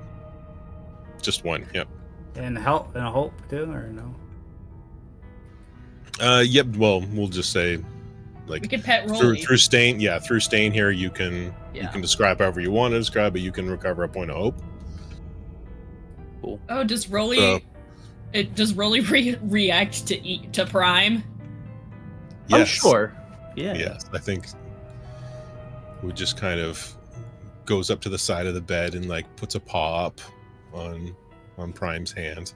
just one, yep. And help and a hope too, or no? Yep, well, we'll just say, like, We could pet through Rolly. staying here, you can describe however you want to describe, but you can recover a point of hope. Cool. Oh, does Rolly? Does Rolly react to Prime? I'm Yes. sure. Yeah. Yes, I think we just kind of goes up to the side of the bed and like puts a paw up on Prime's hand.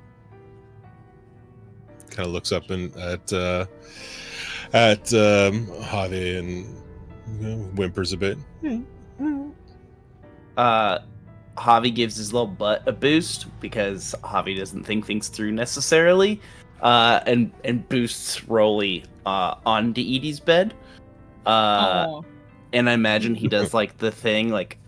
Kind of looks up and at Javi and whimpers a bit. Javi gives his little butt a boost because Javi doesn't think things through necessarily, and boosts Rolly onto Edie's bed. Oh, And I imagine he does like the thing, like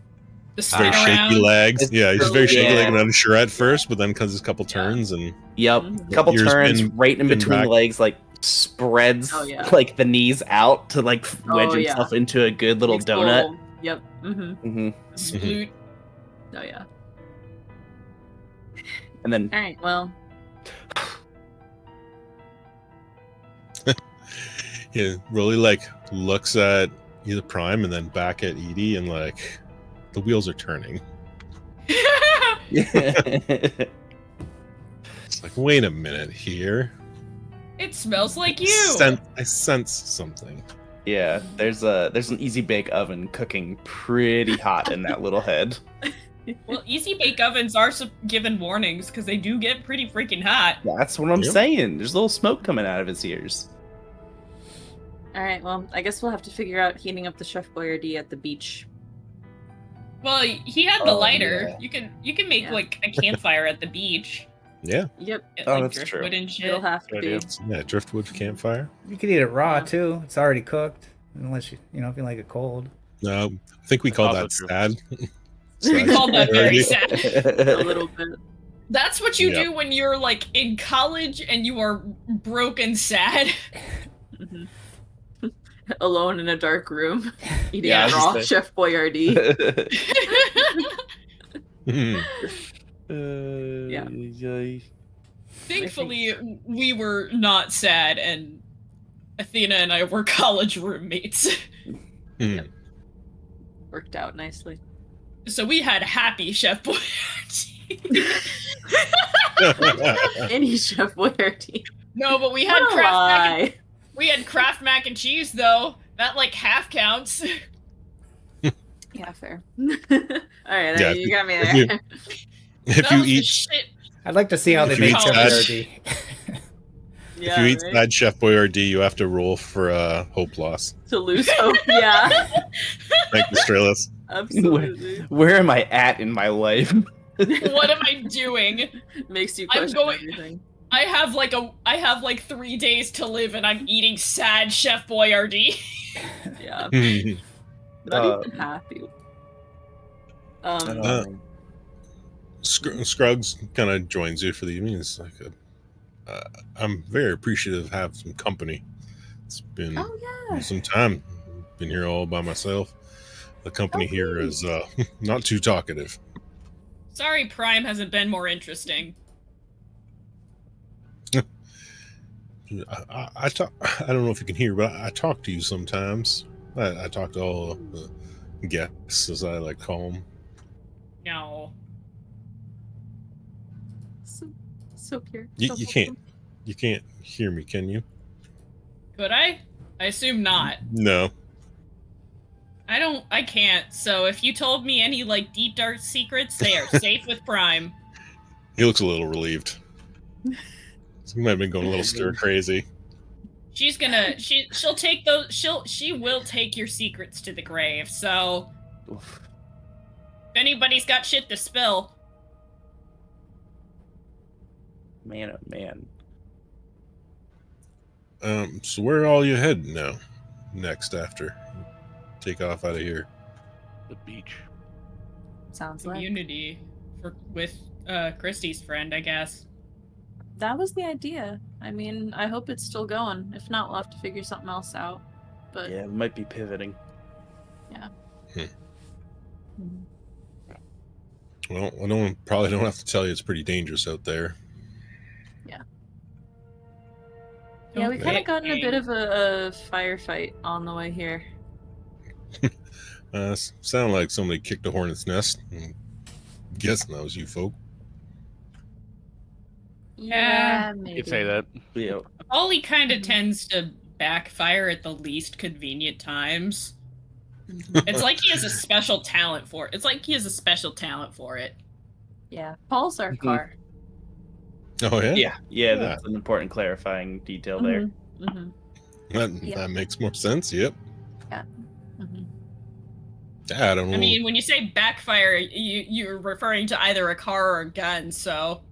the Very spin around. shaky legs. Yeah, he's very shaky Yeah. leg and unsure at first, but then comes his couple turns and yep, Mhm. couple Ears turns bend- right in bend between back. the legs, like spreads Oh, yeah. like the knees out to like wedge Oh, yeah. himself into a good little Makes donut. little- Yep. Mm-hmm. Hmm Sploot. Oh yeah. And then All right. Well. yeah, really like looks at either Prime and then back at Edie and like the wheels are turning. It's like, wait a minute here. It smells like you. I sense something. yeah, there's an easy bake oven cooking pretty hot in that little head. Well, easy bake ovens are given warnings because they do get pretty freaking hot. That's what I'm Yep. saying. There's a little smoke coming out of his ears. All right. Well, I guess we'll have to figure out heating up the Chef Boyardee at the beach. Well, he had the Oh, lighter. yeah. You can make Yeah. like a campfire at the beach. Yeah, Yep. Get, Oh, like, that's true. driftwood and shit. It'll have to Good be. idea. yeah, driftwood campfire. You could eat it raw Yeah. too. It's already cooked, unless you if you like it cold. No, I think we That's call also that true. sad. We called that very sad. A little bit. That's what you Yep. do when you're like in college and you are broken sad. Mhm. Alone in a dark room, eating Yeah, I was raw just Chef Boyardee. yeah. Thankfully, we were not sad, and Athena and I were college roommates. Hmm. Worked out nicely. So we had happy Chef Boyardee. Any Chef Boyardee. No, but we had What a lie. Kraft mac and cheese though. That like half counts. Yeah, fair. All right, Yeah, you got me if you- there. If That you was the eat shit. I'd like to see how they If you make eat Chef sad- Boyardee. Yeah, if you eat right? sad Chef Boyardee, you have to roll for hope loss. To lose hope. Yeah, Thank you, Stralis. absolutely. Where am I at in my life? What am I doing? Makes you I'm question going- everything. I have like 3 days to live, and I'm eating sad Chef Boyardee. Yeah, Hmm. not even happy. Scruggs kind of joins you for the evening. It's like, I'm very appreciative to have some company. It's been Oh yeah. some time. Been here all by myself. The company Oh, here is not too talkative. Sorry, Prime hasn't been more interesting. I talk. I don't know if you can hear, but I talk to you sometimes. I talk to all the guests, as I like call them. No. So pure. You so can't. You can't hear me, can you? Could I? I assume not. No. I can't. So if you told me any like deep dark secrets, they are safe with Prime. He looks a little relieved. He might have been going a little stir crazy. She's gonna she'll take those she will take your secrets to the grave. So if anybody's got shit to spill, Man, oh man. So where are all you heading now? Next, after take off out of here. The beach. Sounds like. community with Christie's friend, I guess. that was the idea. I mean, I hope it's still going. If not, we'll have to figure something else out. But Yeah, it might be pivoting. Mhm. Well, probably don't have to tell you it's pretty dangerous out there. Yeah, we kind Okay. of got in a bit of a firefight on the way here. Sound like somebody kicked a hornet's nest. I'm guessing that was you folk. Yeah, maybe. You could say that. Yeah. Ollie kind of Mhm. tends to backfire at the least convenient times. Mhm. It's like he has a special talent for it. It's like he has a special talent for it. Yeah, Paul's our Mhm. car. Oh yeah, Yeah, Yeah. that's an important clarifying detail there. Mhm. Yeah. That makes more sense. Yep. Mhm. I don't know. I mean, when you say backfire, you're referring to either a car or a gun, so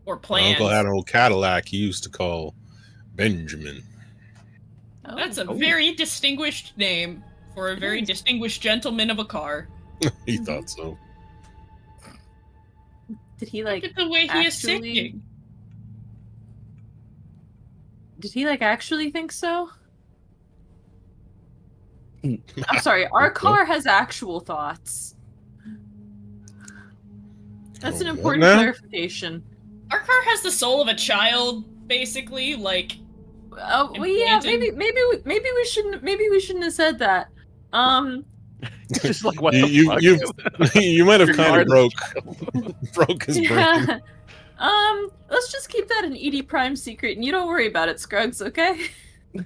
or my plans. uncle had an old Cadillac he used to call Benjamin. Oh. That's a Oh. very distinguished name for a very is. distinguished gentleman of a car. He Mhm. thought so. Did he Look like at the way he is actually? singing. Did he like actually think so? I'm sorry, our car has actual thoughts. That's an Oh, what important now? clarification. Our car has the soul of a child, basically. Like, Oh, well, yeah, Implanted? maybe we shouldn't have said that. Just like what the You fuck? you might have Your kind car of broke his brain. yeah. Let's just keep that an Edie Prime secret, and you don't worry about it, Scruggs, okay?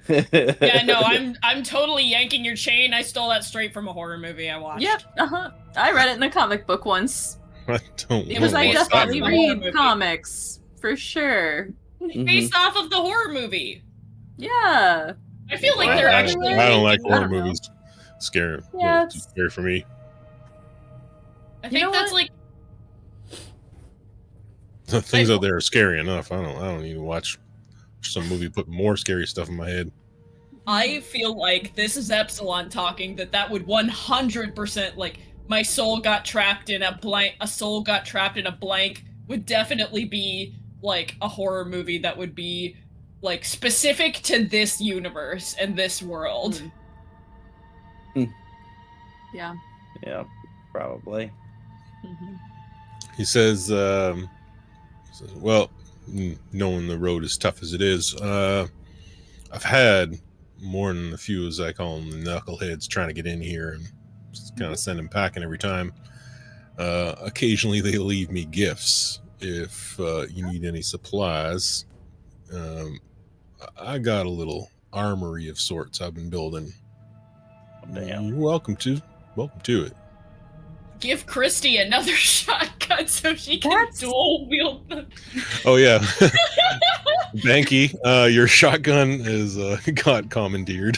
yeah, no, I'm totally yanking your chain. I stole that straight from a horror movie I watched. Yep. I read it in a comic book once. I don't Because know I what that definitely definitely means. horror read movie. comics for sure. Based off of the horror movie. Yeah. I feel like I they're don't- actually. I don't like I horror don't know. movies. Scary. Yeah, Too scary for me. I You think know that's what? like. The things out there are scary enough. I don't need to watch some movie put more scary stuff in my head. I feel like this is Epsilon talking. That would 100% like my soul got trapped in a blank. A soul got trapped in a blank would definitely be like a horror movie that would be like specific to this universe and this world. Yeah. Yeah, probably. Mhm. He says, well, knowing the road as tough as it is, I've had more than a few, as I call them, the knuckleheads trying to get in here and just kind of send them packing every time. Occasionally they leave me gifts if you need any supplies. I got a little armory of sorts I've been building. Damn. You're welcome to it. Give Christy another shotgun so she can That's- dual wield them. Oh yeah. Banky, your shotgun is got commandeered.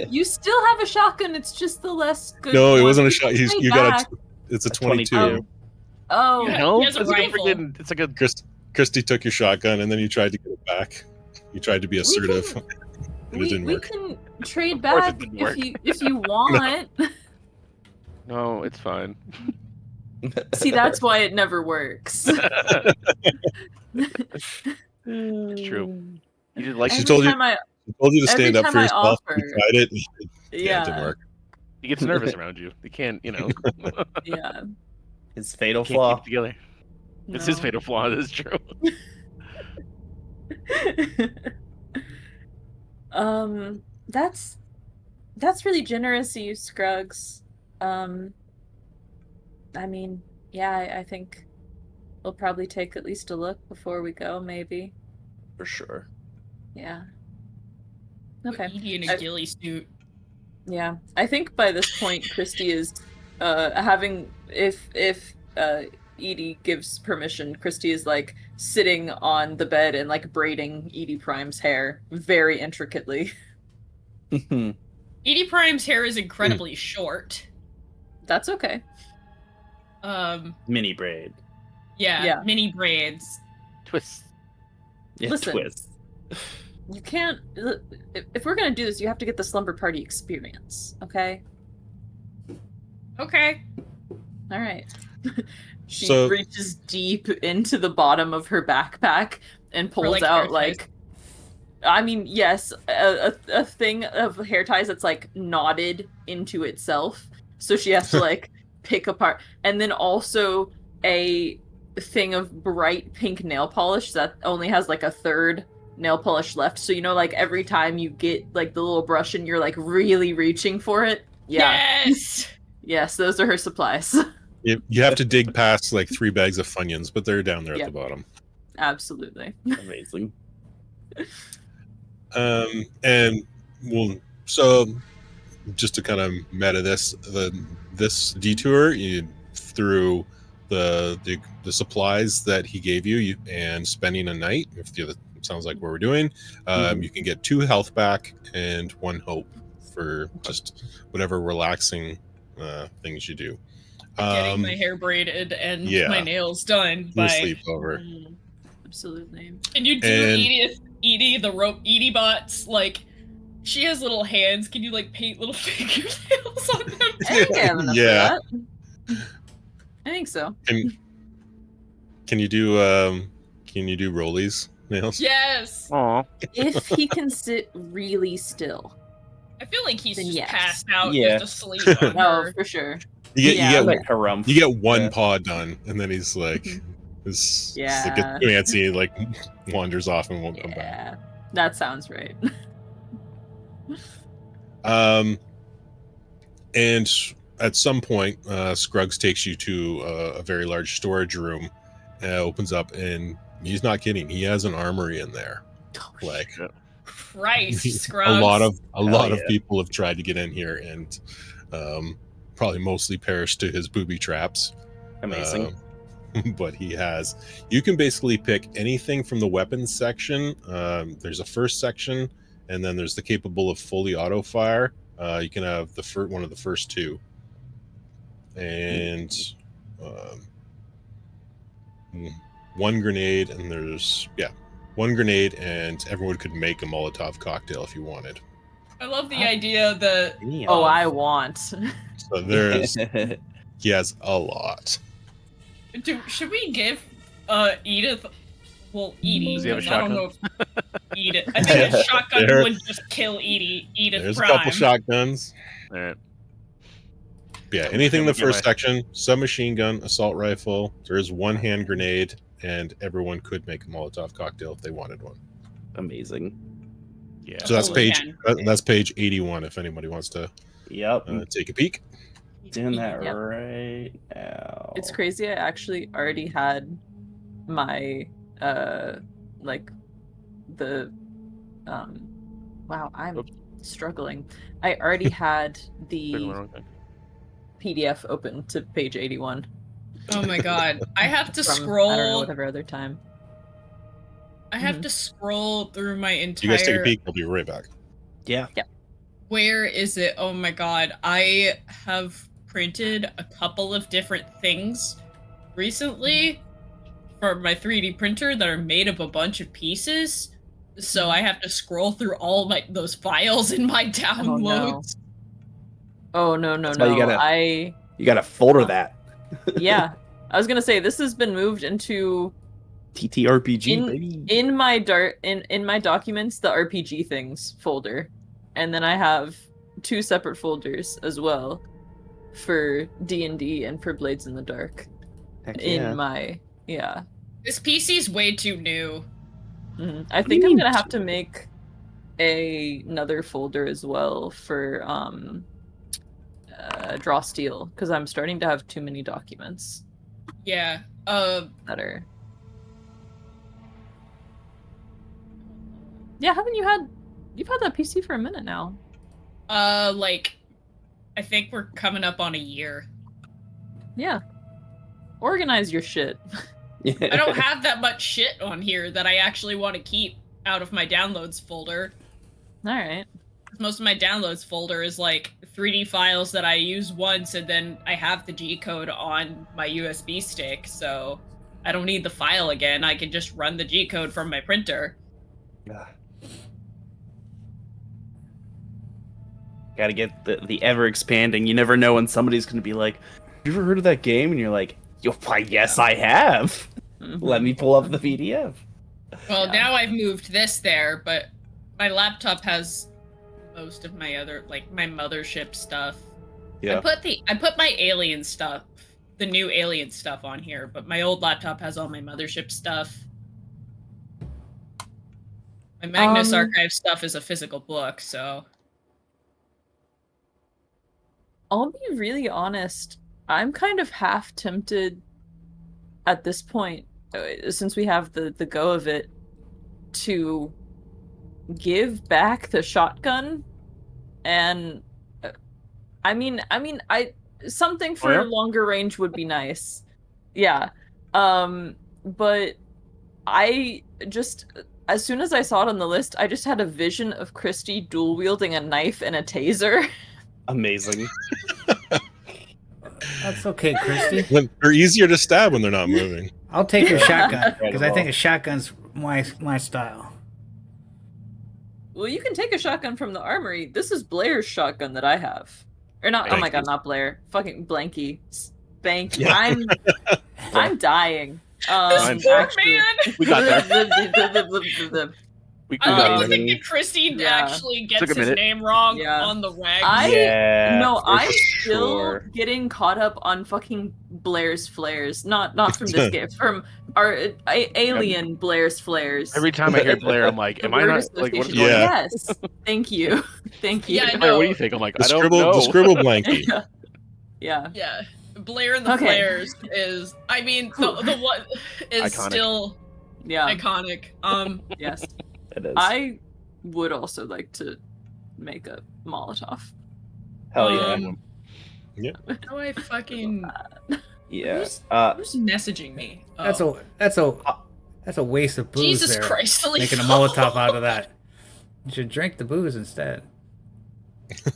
You still have a shotgun, it's just the less good No, it one. wasn't a You shot. can trade You got back. it's a A 22. 22. Oh. Yeah. No, he has a it's a rifle. freaking. It's like a. Christy took your shotgun and then you tried to get it back. You tried to be assertive. But it didn't We work. can trade Of course it back didn't work. if you want. No, it's fine. See, that's why it never works. It's true. You did like She Every told you- time I I told you to Every stand up time for I yourself. You offer- tried it. Yeah, yeah, it didn't work. he gets nervous around you. He can't, yeah. His fatal can't flaw. keep it together. It's his No. fatal flaw. That's true. That's really generous of you, Scruggs. I mean, yeah, I think we'll probably take at least a look before we go, maybe. For sure. Yeah. Okay. Edie in a ghillie suit. Yeah. I think by this point Christy is having if Edie gives permission, Christy is like sitting on the bed and like braiding Edie Prime's hair very intricately. Edie Prime's hair is incredibly short. That's okay. Mini braid. Yeah, mini braids. Twist. Yeah, Listen. twist. You can't. If we're gonna do this, you have to get the slumber party experience. Okay. Okay. All right. She So- reaches deep into the bottom of her backpack and pulls like, hair out ties. like, I mean, yes, a thing of hair ties that's like knotted into itself. So she has to like pick apart, and then also a thing of bright pink nail polish that only has like a third nail polish left. So like every time you get like the little brush and you're like really reaching for it. Yeah. Yes. Yes, those are her supplies. You have to dig past like 3 bags of Funyuns, but they're down there at Yep. the bottom. Absolutely. Amazing. And well, so just to kind of meta this detour, you through the supplies that he gave you, and spending a night. If the sounds like what we're doing, you can get 2 health back and 1 hope for just whatever relaxing things you do. Getting my hair braided and yeah. my nails done Your by. sleepover. Absolutely. Can you do And- Edie the rope Edie bots? Like, she has little hands. Can you like paint little fingernails on them? I think I have enough Yeah. for that. I think so. Can you do rollies nails? Yes. Aw. If he can sit really still. I feel like he's Then just yes. passed out Yeah. just asleep on Oh, her. for sure. You Yeah. get Like harumph. you get 1 Yeah. paw done, and then he's like, this Yeah. like gets antsy, like wanders off and won't come back. Yeah. That sounds right. And at some point, Scruggs takes you to a very large storage room, opens up, and he's not kidding. He has an armory in there. Like Christ, Scrubs. a lot of yeah. people have tried to get in here, and probably mostly perished to his booby traps. Amazing. But he has. You can basically pick anything from the weapons section. There's a first section, and then there's the capable of fully auto fire. You can have one of the first 2, and 1 grenade, and there's 1 grenade, and everyone could make a Molotov cocktail if you wanted. I love the idea that Oh, I want. So there's he has a lot. should we give Edith Edie? Does he have a 'cause I don't shotgun? know if Edith. I think a shotgun There- would just kill Edith There's Prime. a couple shotguns. All right. Yeah, anything in the Okay, first my- section, submachine gun, assault rifle. There is 1 hand grenade, and everyone could make a Molotov cocktail if they wanted one. Amazing. Yeah. So that's Holy page man. that's page 81 if anybody wants to Yep. take a peek. Doing that Yep. right now. It's crazy. I actually already had my like the wow, I'm Oops. struggling. I already had Clicking the the wrong thing. PDF open to page 81 Oh my god. I have to from I don't know, scroll. whatever other time. I have to scroll through my You guys take a entire. peek. I'll be right back. Yeah. Where is it? Oh my god. I have printed a couple of different things recently for my 3D printer that are made of a bunch of pieces. So I have to scroll through all those files in my downloads. Oh no, no, That's why no. you gotta- You gotta folder that. Yeah. I was gonna say this has been moved into TTRPG, In- baby. in my documents, the RPG things folder. And then I have 2 separate folders as well for D&D and for Blades in the Dark. Heck In yeah. my This PC's way too new. I think I'm gonna have to make another folder as well for Draw Steel, because I'm starting to have too many documents Yeah. that are. Yeah, you've had that PC for a minute now. Like, I think we're coming up on a year. Yeah. Organize your shit. I don't have that much shit on here that I actually want to keep out of my downloads folder. All right. Most of my downloads folder is like 3D files that I use once, and then I have the G code on my USB stick, so I don't need the file again. I can just run the G code from my printer. Gotta get the ever expanding. You never know when somebody's gonna be like, "Have you ever heard of that game?" And you're like, Yes, I have. Let me pull up the PDF. Well, Yeah. now I've moved this there, but my laptop has most of my other, like, my mothership stuff. Yeah. I put my alien stuff, the new alien stuff on here, but my old laptop has all my mothership stuff. My Magnus Archive stuff is a physical book, so... I'll be really honest. I'm kind of half tempted at this point, since we have the go of it, to give back the shotgun. And I something for Oh, yeah? longer range would be nice. Yeah. But I just, as soon as I saw it on the list, I just had a vision of Christy dual wielding a knife and a taser. Amazing. That's okay, Christy. They're easier to stab when they're not moving. I'll take your shotgun because I Incredible. think a shotgun's my style. Well, you can take a shotgun from the armory. This is Blair's shotgun that I have. Or not, oh my god, not Blair. Fucking Blanky. Spank. Yeah. I'm dying. This poor man! We got there. We I got love to there. think that Christy Yeah. actually gets Took a his minute. name wrong Yeah. on the rag. No, for I'm still sure. getting caught up on fucking Blair's flares. Not from this game, from our alien Blair's flares. Every time I hear Blair, I'm like, The am I word not like what is association. going on? Yeah. Yes. Thank you. Thank you. Yeah, I Blair, know. what do you think? I'm like, The I don't scribble, know. the scribble blankie. Yeah. Yeah, Blair and the Okay. Flares is. I mean, the one is Iconic. still Yeah. iconic. Yes. It is. I would also like to make a Molotov. Hell yeah. How do I fucking? Yeah. Who's messaging me? Oh. That's a waste of booze. Jesus there, Christ! making a Molotov out of that. You should drink the booze instead.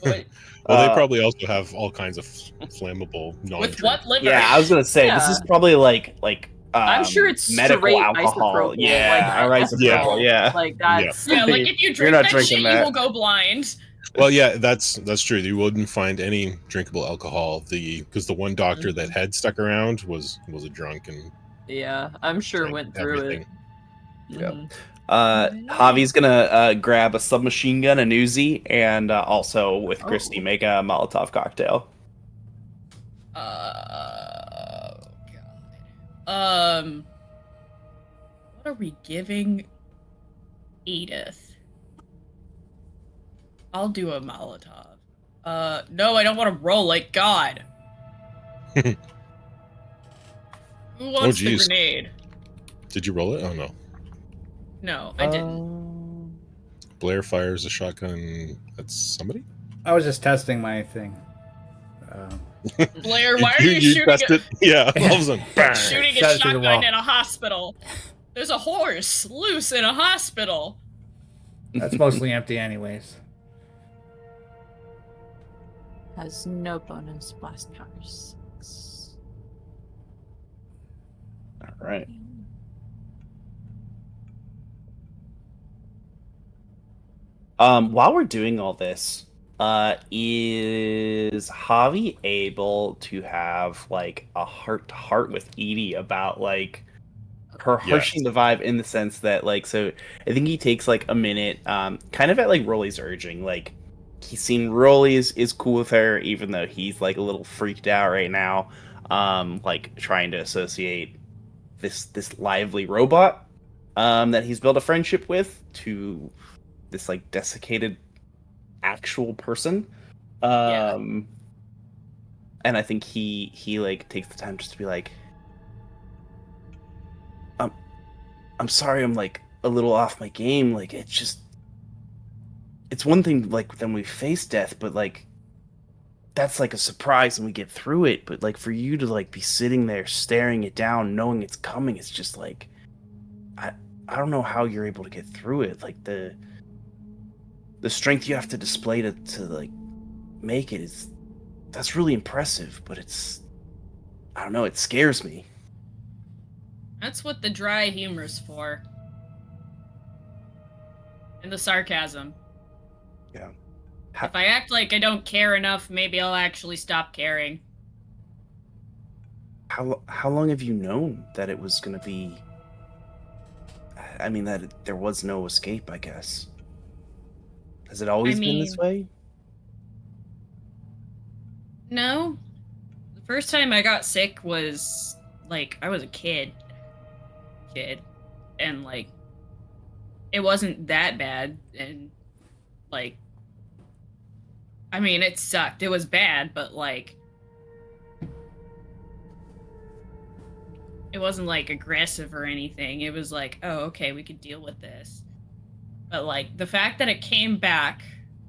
Wait, Well, they probably also have all kinds of flammable non. with what liver? Yeah, I was gonna say this is Yeah. probably like I'm sure it's medical straight alcohol. isopropyl. Yeah, like, isopropyl. Yeah. Like that's Yeah, like if you You're drink not that drinking shit, that. you will go blind. Well, yeah, that's true. You wouldn't find any drinkable alcohol. Because the one doctor that had stuck around was a drunk and yeah, I'm sure drank went through everything. it. Yep. Mhm. Javi's gonna grab a submachine gun, an Uzi, and also with Christy make a Molotov cocktail. Oh God. What are we giving Edith? I'll do a Molotov. No, I don't want to roll it. God. Who wants the jeez. grenade? Did you roll it? Oh no. No, I didn't. Blair fires a shotgun at somebody. I was just testing my thing. Blair, why are you shooting tested? Yeah, all of a sudden, bang. shooting Shot a it through the shotgun wall. in a hospital? There's a horse loose in a hospital. That's mostly empty, anyways. Has no bonus blast powers. All right. While we're doing all this, is Javi able to have like a heart-to-heart with Edie about like her harshing the vibe in the sense that like, so I think he takes like a minute, kind of at like Rolly's urging, like he's seen Rolly is cool with her, even though he's like a little freaked out right now, like trying to associate this lively robot that he's built a friendship with to this like desiccated actual person. And I think he like takes the time just to be like, I'm sorry, I'm like a little off my game. Like it's one thing like then we face death, but like that's like a surprise and we get through it. But like for you to like be sitting there staring it down, knowing it's coming, it's just like I don't know how you're able to get through it. Like the strength you have to display to like make it that's really impressive, but I don't know, it scares me. That's what the dry humor's for. And the sarcasm. Yeah. If I act like I don't care enough, maybe I'll actually stop caring. How long have you known that it was going to be? I mean, that there was no escape, I guess. Has it always been this way? No. The first time I got sick was, like, I was a kid. And, like, it wasn't that bad. And, like, I mean, it sucked. It was bad, but, like, it wasn't, like, aggressive or anything. It was like, oh, okay, we could deal with this. But, like, the fact that it came back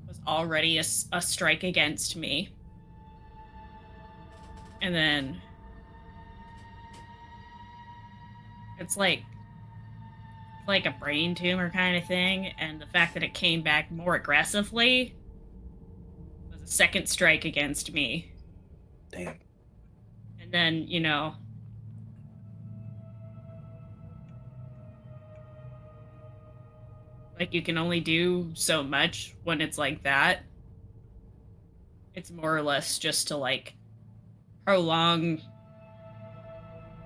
was already a strike against me. And then it's like a brain tumor kind of thing, and the fact that it came back more aggressively was a second strike against me. Damn. And then, you know, like, you can only do so much when it's like that. It's more or less just to, like, prolong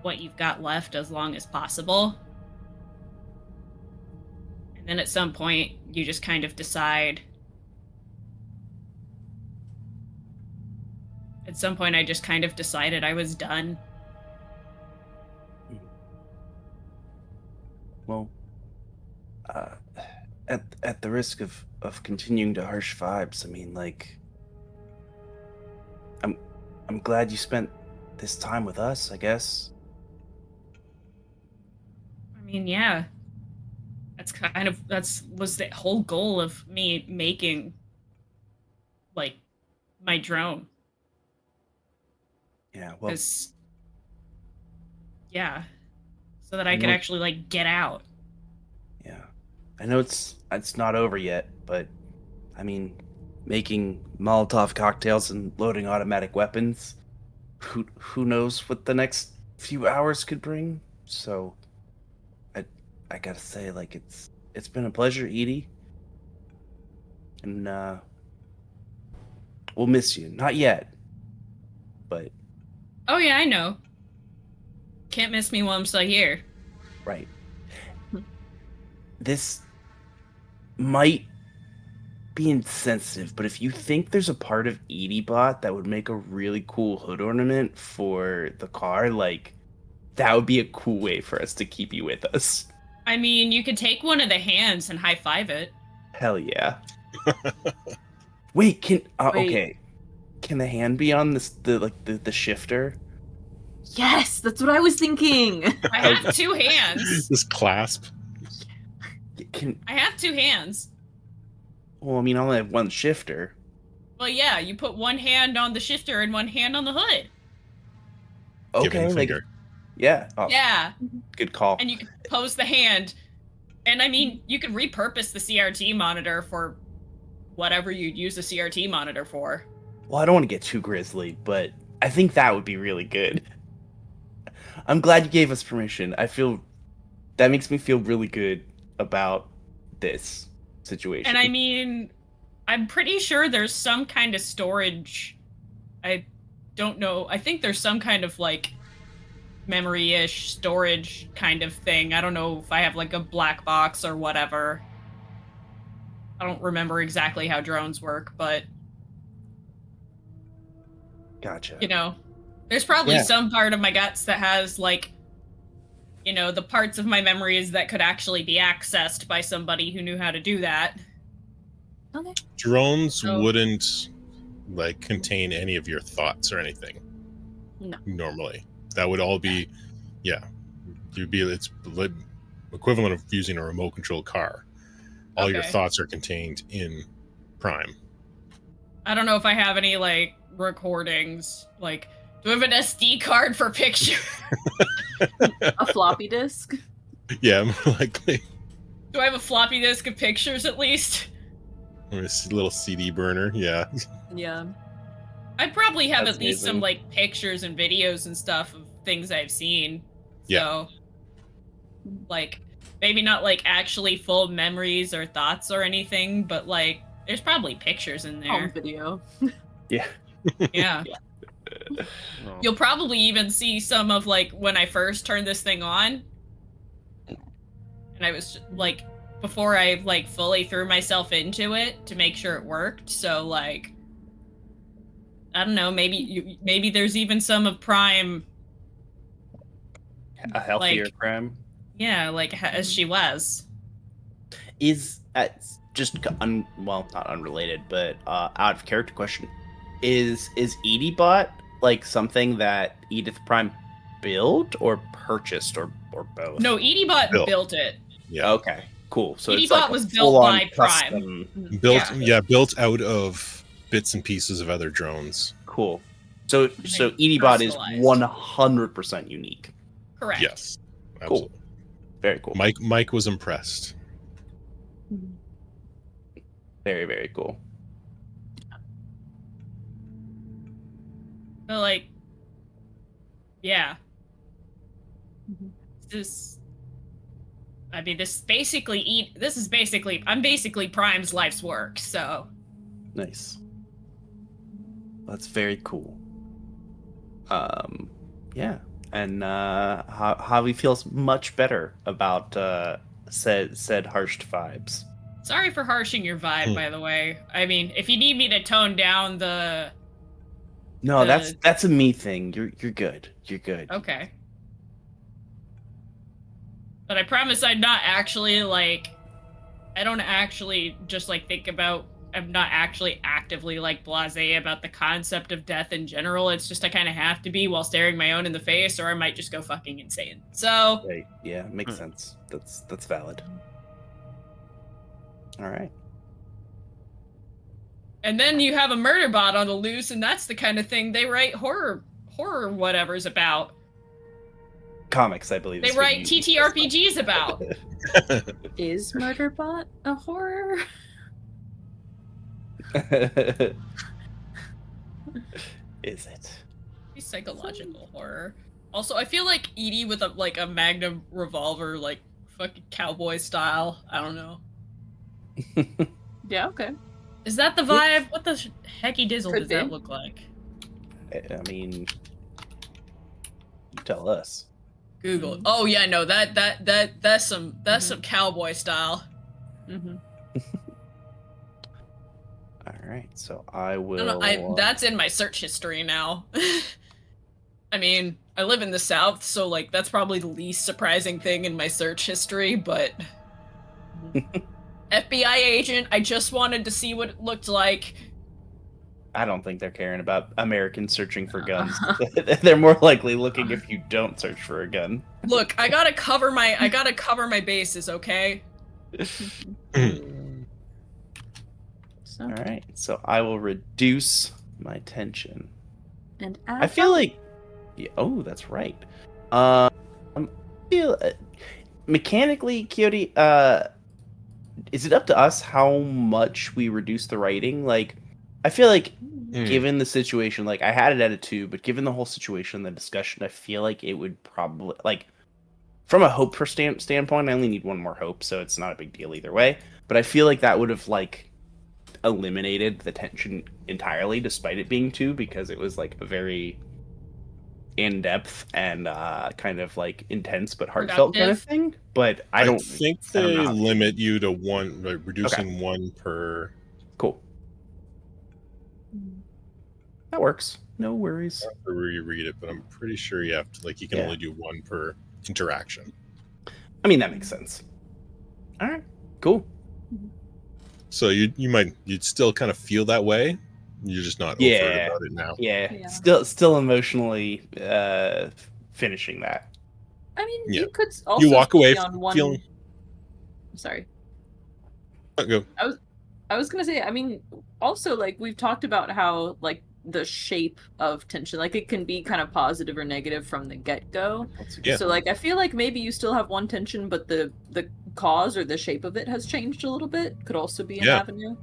what you've got left as long as possible. And then at some point, you just kind of decide. At some point, I just kind of decided I was done. Well, at the risk of continuing to harsh vibes, I mean, like, I'm glad you spent this time with us, I guess. I mean, yeah. That was the whole goal of me making, like, my drone. Yeah, well, yeah, so that I could actually, like, get out. Yeah, I know it's not over yet, but I mean, making Molotov cocktails and loading automatic weapons, who knows what the next few hours could bring? So, I gotta say, like, it's been a pleasure, Edie, and we'll miss you. Not yet, but Oh yeah, I know. Can't miss me while I'm still here. right. This might be insensitive, but if you think there's a part of EdieBot that would make a really cool hood ornament for the car, like, that would be a cool way for us to keep you with us. I mean, you could take one of the hands and high five it. Hell yeah. Wait, okay. Can the hand be on the shifter? Yes, that's what I was thinking. I have two hands. This clasp. I have two hands. Well, I mean, I only have one shifter. Well, yeah, you put one hand on the shifter and one hand on the hood. Okay, like, yeah. Oh, yeah. Good call. And you can pose the hand. And I mean, you could repurpose the CRT monitor for whatever you'd use the CRT monitor for. Well, I don't want to get too grisly, but I think that would be really good. I'm glad you gave us permission. That makes me feel really good about this situation. And I mean, I'm pretty sure there's some kind of storage. I don't know. I think there's some kind of, like, memory-ish storage kind of thing. I don't know if I have, like, a black box or whatever. I don't remember exactly how drones work, but Gotcha. you know, there's probably some part of my guts that has, like, you know, the parts of my memories that could actually be accessed by somebody who knew how to do that. Okay. Drones wouldn't, like, contain any of your thoughts or anything. No. Normally. That would all be, it's like equivalent of using a remote controlled car. All your thoughts are contained in Prime. I don't know if I have any, like, recordings. Like, do I have an SD card for picture? A floppy disk? Yeah, more likely. Do I have a floppy disk of pictures at least? Or a little CD burner, yeah. Yeah. I probably have That's at least amazing. some, like, pictures and videos and stuff of things I've seen. Yeah. So, like, maybe not, like, actually full memories or thoughts or anything, but, like, there's probably pictures in Home there. video. Yeah. Yeah. No. You'll probably even see some of like when I first turned this thing on, and I was like, before I like fully threw myself into it to make sure it worked. So like, I don't know, maybe there's even some of Prime, A healthier like, Prime yeah, like as she was. is just well, not unrelated, but out of character question. Is Edie bot like something that Edith Prime built or purchased or both? No, EdieBot Built. built it. Yeah. Okay, cool. So it's EdieBot like a was built full-on by Prime. custom- Built Yeah. built out of bits and pieces of other drones. Cool. So Like, EdieBot is personalized. 100% unique. Correct. Yes. Cool. Absolutely. Very cool. Mike was impressed. Very, very cool. But like, yeah. Mhm. This, I mean, this is basically, I'm basically Prime's life's work. So Nice. That's very cool. Yeah. And Javi feels much better about said harshed vibes. sorry for harshing your vibe, by the way. I mean, if you need me to tone down the, No, The- that's a me thing. You're good. You're good. okay. But I promise I'm not actually like, I don't actually just like think about, I'm not actually actively like blasé about the concept of death in general. It's just I kind of have to be while staring my own in the face, or I might just go fucking insane. So Right. Yeah, makes sense. That's valid. All right. and then you have a murder bot on the loose, and that's the kind of thing they write horror whatever's about. Comics, I believe. They is what write you- TTRPGs about. Is Murderbot a horror? Is it? Psychological horror. Also, I feel like Edie with a Magnum revolver, like fucking cowboy style. I don't know. Yeah, okay. Is that the vibe? What the hecky dizzle Could does that be. look like? I mean, you tell us. Google. Oh yeah, no, that's some cowboy style. Mm-hmm. All right, so I will. No, that's in my search history now. I mean, I live in the South, so like that's probably the least surprising thing in my search history, but FBI agent, I just wanted to see what it looked like. I don't think they're caring about Americans searching for guns. They're more likely looking if you don't search for a gun. Look, I gotta cover my bases, okay? So, All right, so I will reduce my tension. and I feel like, yeah, oh, that's right. I feel mechanically, Coyote. Is it up to us how much we reduce the writing? Like, I feel like, given the situation, like I had it at a 2, but given the whole situation, the discussion, I feel like it would probably like, from a hope for standpoint, I only need one more hope, so it's not a big deal either way. But I feel like that would have like eliminated the tension entirely, despite it being 2, because it was like a very in-depth and kind of like intense but heartfelt kind of thing. But I don't think I don't they know how- limit you to one, like reducing one per. Cool. That works. No worries. I have to reread it, but I'm pretty sure you have to, like, you can Yeah. only do one per interaction. I mean, that makes sense. All right. Cool. So you'd still kind of feel that way. You're just not overt Yeah. about it now. Yeah. Yeah. Still emotionally finishing that. I mean, Yeah. you could also You walk away be on one. feeling. Sorry. Go. I was gonna say, I mean, also like we've talked about how like the shape of tension, like it can be kind of positive or negative from the get-go. Yeah. So like I feel like maybe you still have one tension, but the cause or the shape of it has changed a little bit. Could also be an Yeah. avenue.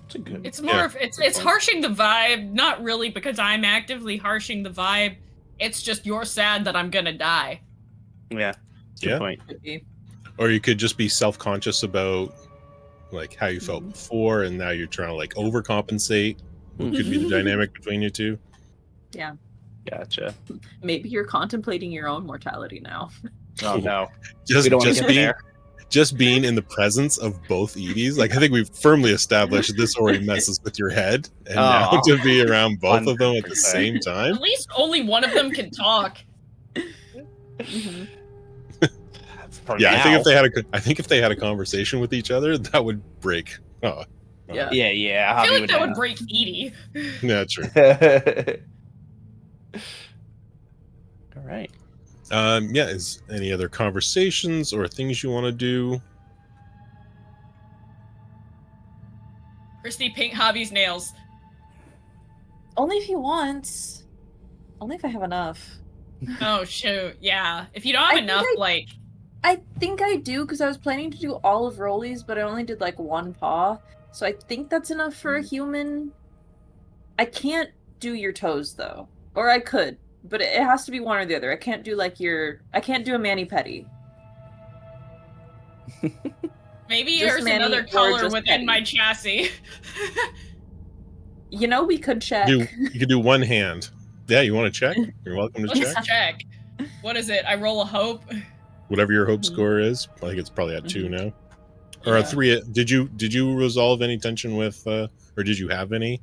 It's a good. It's more of it's harshing the vibe, not really because I'm actively harshing the vibe. It's just you're sad that I'm gonna die. Yeah. Good Yeah. point. Could be. Or you could just be self-conscious about like how you felt before, and now you're trying to like overcompensate. What could be the dynamic between you two? Yeah. Gotcha. Maybe you're contemplating your own mortality now. Oh no. Just We don't wanna just get being there. just being in the presence of both Edies, like I think we've firmly established this already messes with your head, and now Oh, to be around both of them at the 100%. same time. At least only one of them can talk. Mhm. For Yeah, I think now. if they had a conversation with each other, that would break. Oh, Yeah. Yeah. I feel Javi like that would know. break Edie. yeah, true. All right. Yeah, is any other conversations or things you want to do? Christy, paint Javi's nails. Only if he wants. Only if I have enough. Oh shoot, yeah. If you don't have I think enough, I- like I think I do, because I was planning to do all of Rolly's, but I only did like one paw. So I think that's enough for a human. I can't do your toes though. Or I could, but it has to be one or the other. I can't do like I can't do a mani-pedi. maybe Just there's Manny another or color just within Eddie. my chassis. You know, we could check. You could do one hand. Yeah, you want to check? You're welcome to Let's check. check. What is it? I roll a hope. Whatever your hope Mhm. score is. I think it's probably at 2 Mhm. now. Or Yeah. a 3. Did you resolve any tension with or did you have any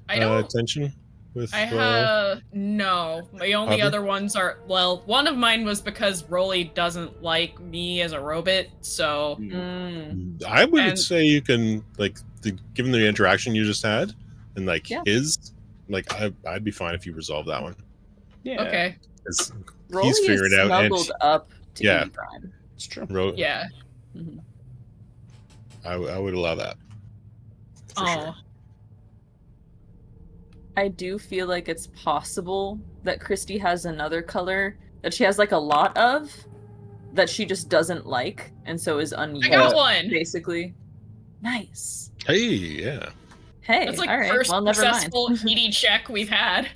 I don't. tension with I have no. My only Javi? other ones are one of mine was because Rolly doesn't like me as a robot, so Mm. I would And- say you can given the interaction you just had and Yeah. his I'd be fine if you resolve that one. Yeah. okay. 'Cause Rolly he's figured is out and snuggled up to Yeah. Edie Prime. It's true. Yeah. Mhm. I would allow that. For Oh. sure. I do feel like it's possible that Christy has another color that she has like a lot of that she just doesn't like and so is I unused. got one. Basically. Nice. Hey, yeah. Hey, That's like all right. first Well, never mind. successful Edie check we've had.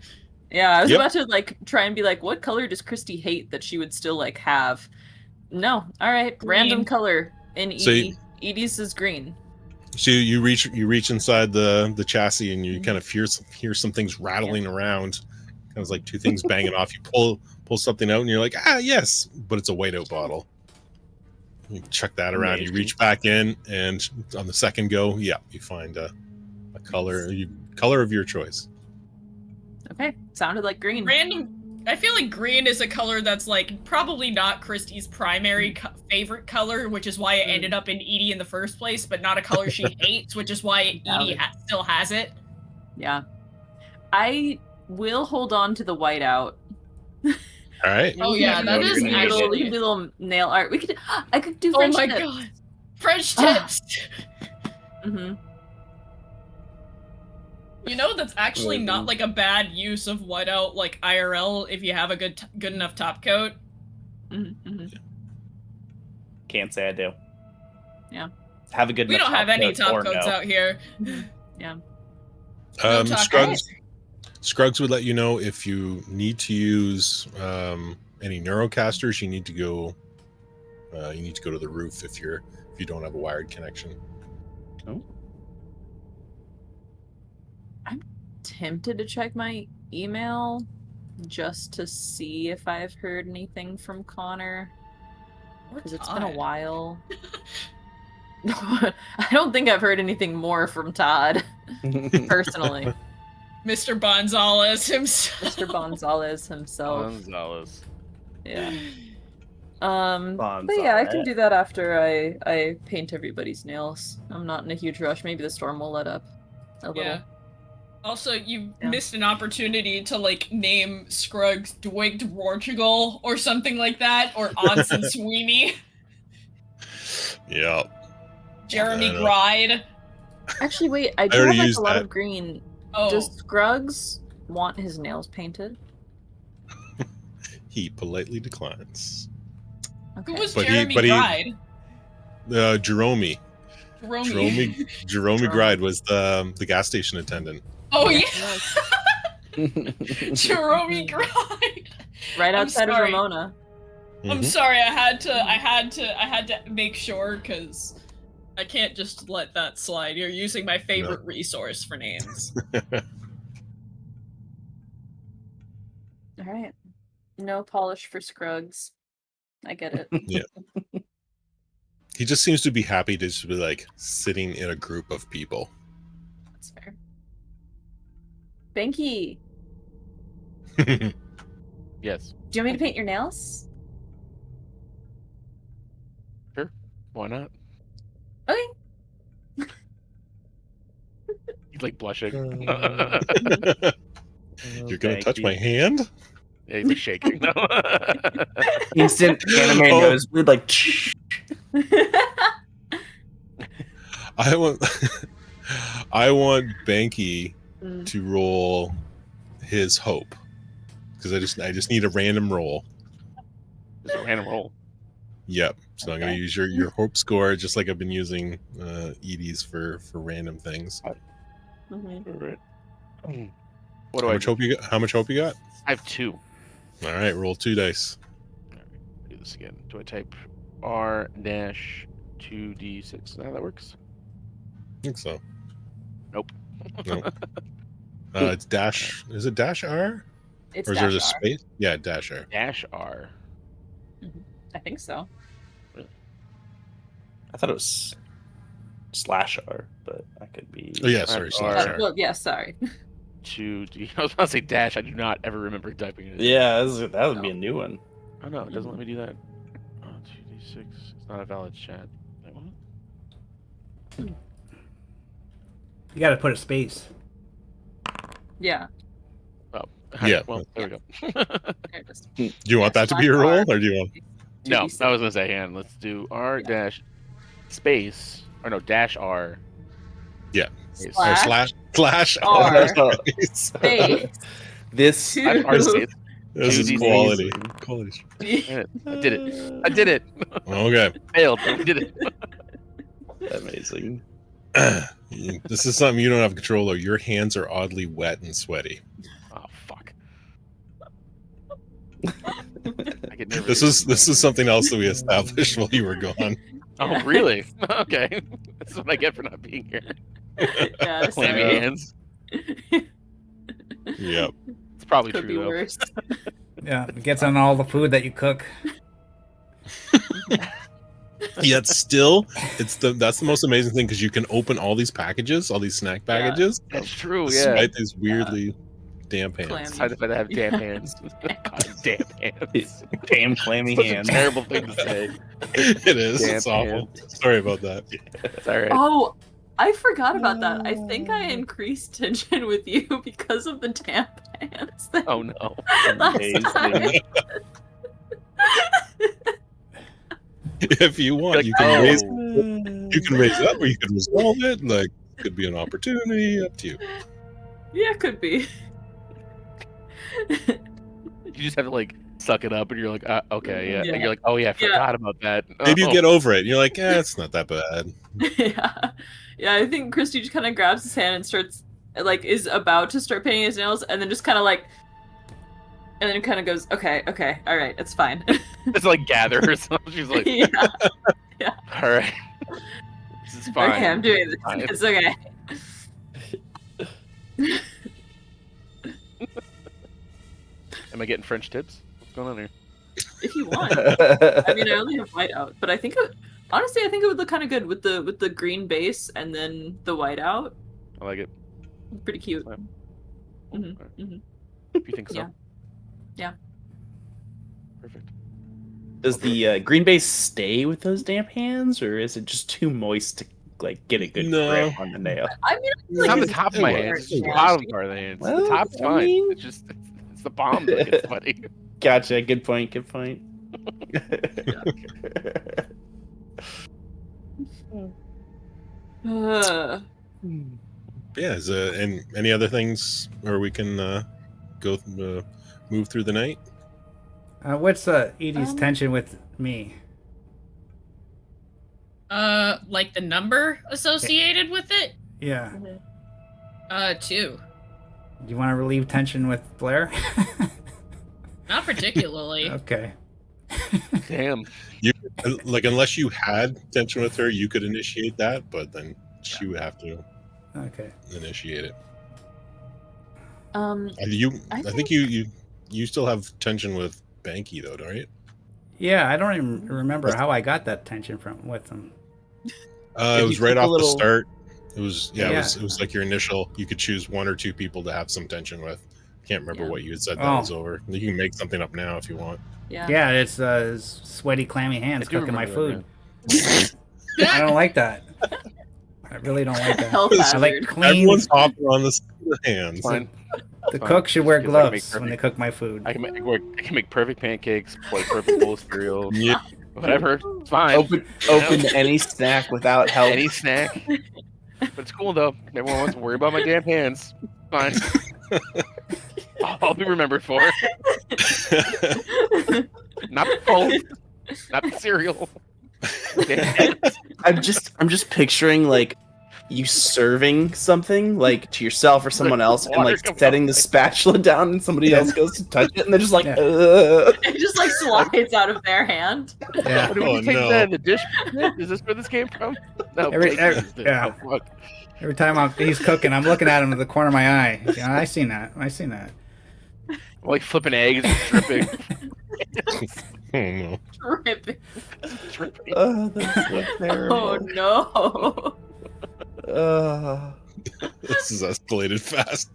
Yeah, I was Yep. about to like try and be like, what color does Christy hate that she would still like have? No. All right. Random Green. color in Edie. So Edie's is green. So you reach inside the chassis and you kind of hear some things rattling around. Kind of like two things banging off. You pull something out and you're like, yes, but it's a whiteout bottle. You chuck that around. You Amazing. reach back in, and on the second go, you find a color color of your choice. Okay. Sounded like green. Random. I feel like green is a color that's like probably not Christy's primary favorite color, which is why it ended up in Edie in the first place, but not a color she hates, which is why Edie Valid. still has it. Yeah. I will hold on to the whiteout. All right. Oh yeah, that You're is gonna use We actually. can do little nail art. I could do Oh French my tips. god, French Ah. tips. Mm-hmm. You know that's actually not like a bad use of whiteout like IRL if you have a good enough top coat. Mm-hmm. Can't say I do. Yeah. Have a good We enough don't have any coat or top coats no. out here. Yeah. No top Scruggs would let you know if you need to use any neurocasters. You need to go. You need to go to the roof if you don't have a wired connection. Tempted to check my email just to see if I've heard anything from Connor because it's been a while. I don't think I've heard anything more from Todd personally. Mr. Gonzalez himself. Mr. Gonzalez himself. Gonzalez. Yeah. But Bon's yeah, I can alright. do that after I paint everybody's nails. I'm not in a huge rush. Maybe the storm will let up a little. Yeah. Also, you Yeah. missed an opportunity to like name Scruggs Dwigged Portugal or something like that, or Onsen Sweeney, Yeah. Jeremy I know. Gride. Actually, wait. I do already have like used a lot that. of green. Oh, Does Scruggs want his nails painted? He politely declines. Okay. who was But Jeremy he- Gride? Jerome Jerome. Jerome Gride was the gas station attendant. Oh Yeah, yeah, Jerome Gride. right I'm outside of sorry. Ramona. I'm Mhm. sorry, I had to make sure because I can't just let that slide. You're using my favorite resource for names. All right. No polish for Scruggs. I get it. He just seems to be happy to just be like sitting in a group of people. That's fair. Banky, Yes. do you want me to paint your nails? Sure. Why not? Okay. He's like blushing. You're gonna touch my hand? Yeah, he's like shaking. No. Instant anime Oh. nosebleed, like. I want I want Banky Mm. to roll his hope. Because I just need a random roll. Just a random roll. Yep. So I'm gonna Okay. use your hope score just like I've been using Edie's for random things. Mhm. Alright. How What do I much hope you got? How much hope you got? I have 2. All right, roll 2 dice. Do this again. Do I type R-2d6? Is that how that works? I think so. Nope. Nope. It's dash. Is it dash R? It's Or is there a dash R. space? Yeah, dash R. Dash R. I think so. I thought it was /R, but I could be. Oh yeah, sorry, Dash slash R. R. Well, yeah, sorry. 2d. I was about to say dash. I do not ever remember typing it. Yeah, that would be a new one. Oh no, it doesn't let me do that. Oh, 2d6. It's not a valid chat. Wait, what? You got to put a space. Yeah. Oh. Yeah. Well, there we go. There it is. Do you want that to be your roll, or do you want? No, 2d6. I was gonna say hand. Let's do R dash space or no dash R. Yeah. Space. Or slash R. R. Space. This Dash R space. This is 2D6. quality. Quality. I did it. I did it. Okay. Failed. I did it. amazing. This is something you don't have control of. Your hands are oddly wet and sweaty. Oh fuck. I get nervous. This is something else that we established while you were gone. Oh really? Okay. That's what I get for not being here. Yeah, Clammy sorry. hands. Yep. It's probably Could true be though. worse. Yeah, it gets on all the food that you cook. Yet still, that's the most amazing thing because you can open all these packages, all these snack packages, That's true. Yeah. despite these weirdly damp hands. Clammy. Besides the fact that I have damp hands. God, damp hands. Damn clammy Such hands. a terrible thing to say. It is. Damp It's awful. hands. Sorry about that. It's all right. Oh, I forgot about that. I think I increased tension with you because of the damp hands. Oh no. Amazing. If you want, Like, you can oh. raise it up, or you can resolve it. Like, could be an opportunity. Up to you. Yeah, could be. You just have to like suck it up, and you're like, okay, yeah. Yeah. And you're like, oh yeah, I Yeah. forgot about that. Maybe you Oh. get over it. And you're like, it's not that bad. Yeah. Yeah, I think Christy just kind of grabs his hand and starts, like, is about to start painting his nails, and then just kind of like, and then kind of goes, okay, all right, it's fine. It's like gather herself. She's like, Yeah. all right, this is fine. Okay, I'm doing this. Fine. It's okay. Am I getting French tips? What's going on here? If you want. I mean, I only have white out, but I think honestly, I think it would look kind of good with the green base and then the white out. I like it. Pretty cute. Fine. Mhm, Alright. mhm. If you think so. Yeah. Yeah. Perfect. Does the green base stay with those damp hands, or is it just too moist to like get a good No. grip on the nail? I mean, I feel It's like not the it's- top of it my works. hands. It's It the works. bottom part of the hands. Well, the top's I fine. mean- It's just it's the bottom that gets funny. Gotcha. Good point. Good point. Yeah. And any other things where we can go move through the night? What's Edie's tension with me? Like the number associated with it? Yeah. 2. Do you want to relieve tension with Blair? Not particularly. Okay. Damn. Like, unless you had tension with her, you could initiate that, but then she would have to Okay. initiate it. I I think you you still have tension with Banky though, right? Yeah, I don't even remember how I got that tension with him. It you was right took a off little- the start. It was Yeah. It was like your initial. You could choose 1 or 2 people to have some tension with. Can't remember Yeah. what you had said that Oh. was over. You can make something up now if you want. Yeah. Yeah, it's his sweaty, clammy hands I do cooking my remember food. I don't like that. I really don't like that. Health I hazard. like clean. Everyone's hopping on the hands. Fine. The fine. cook should wear Because I can make gloves when they cook my food. I can make perfect pancakes, like perfect bowl of cereal, Yeah. whatever. It's fine. Open any snack without help. Any snack. But it's cool though. Everyone wants to worry about my damn hands. Fine. I'll be remembered for. Not the phone. Not the cereal. Damn. I'm just picturing like you serving something like to yourself or someone else, and Water like comes setting out. the spatula down, and somebody else goes to touch it, and they're just like, Yeah. It just like slides out of their hand. Yeah. What do we Oh, take no. that in the dish? Is this where this came from? No. Every- Blake used it. yeah. Oh, fuck. Every time he's cooking, I'm looking at him with the corner of my eye. Yeah, I seen that. I'm like flipping eggs and dripping. Oh no. Dripping. Dripping. that's so terrible. Oh no. This is escalated fast.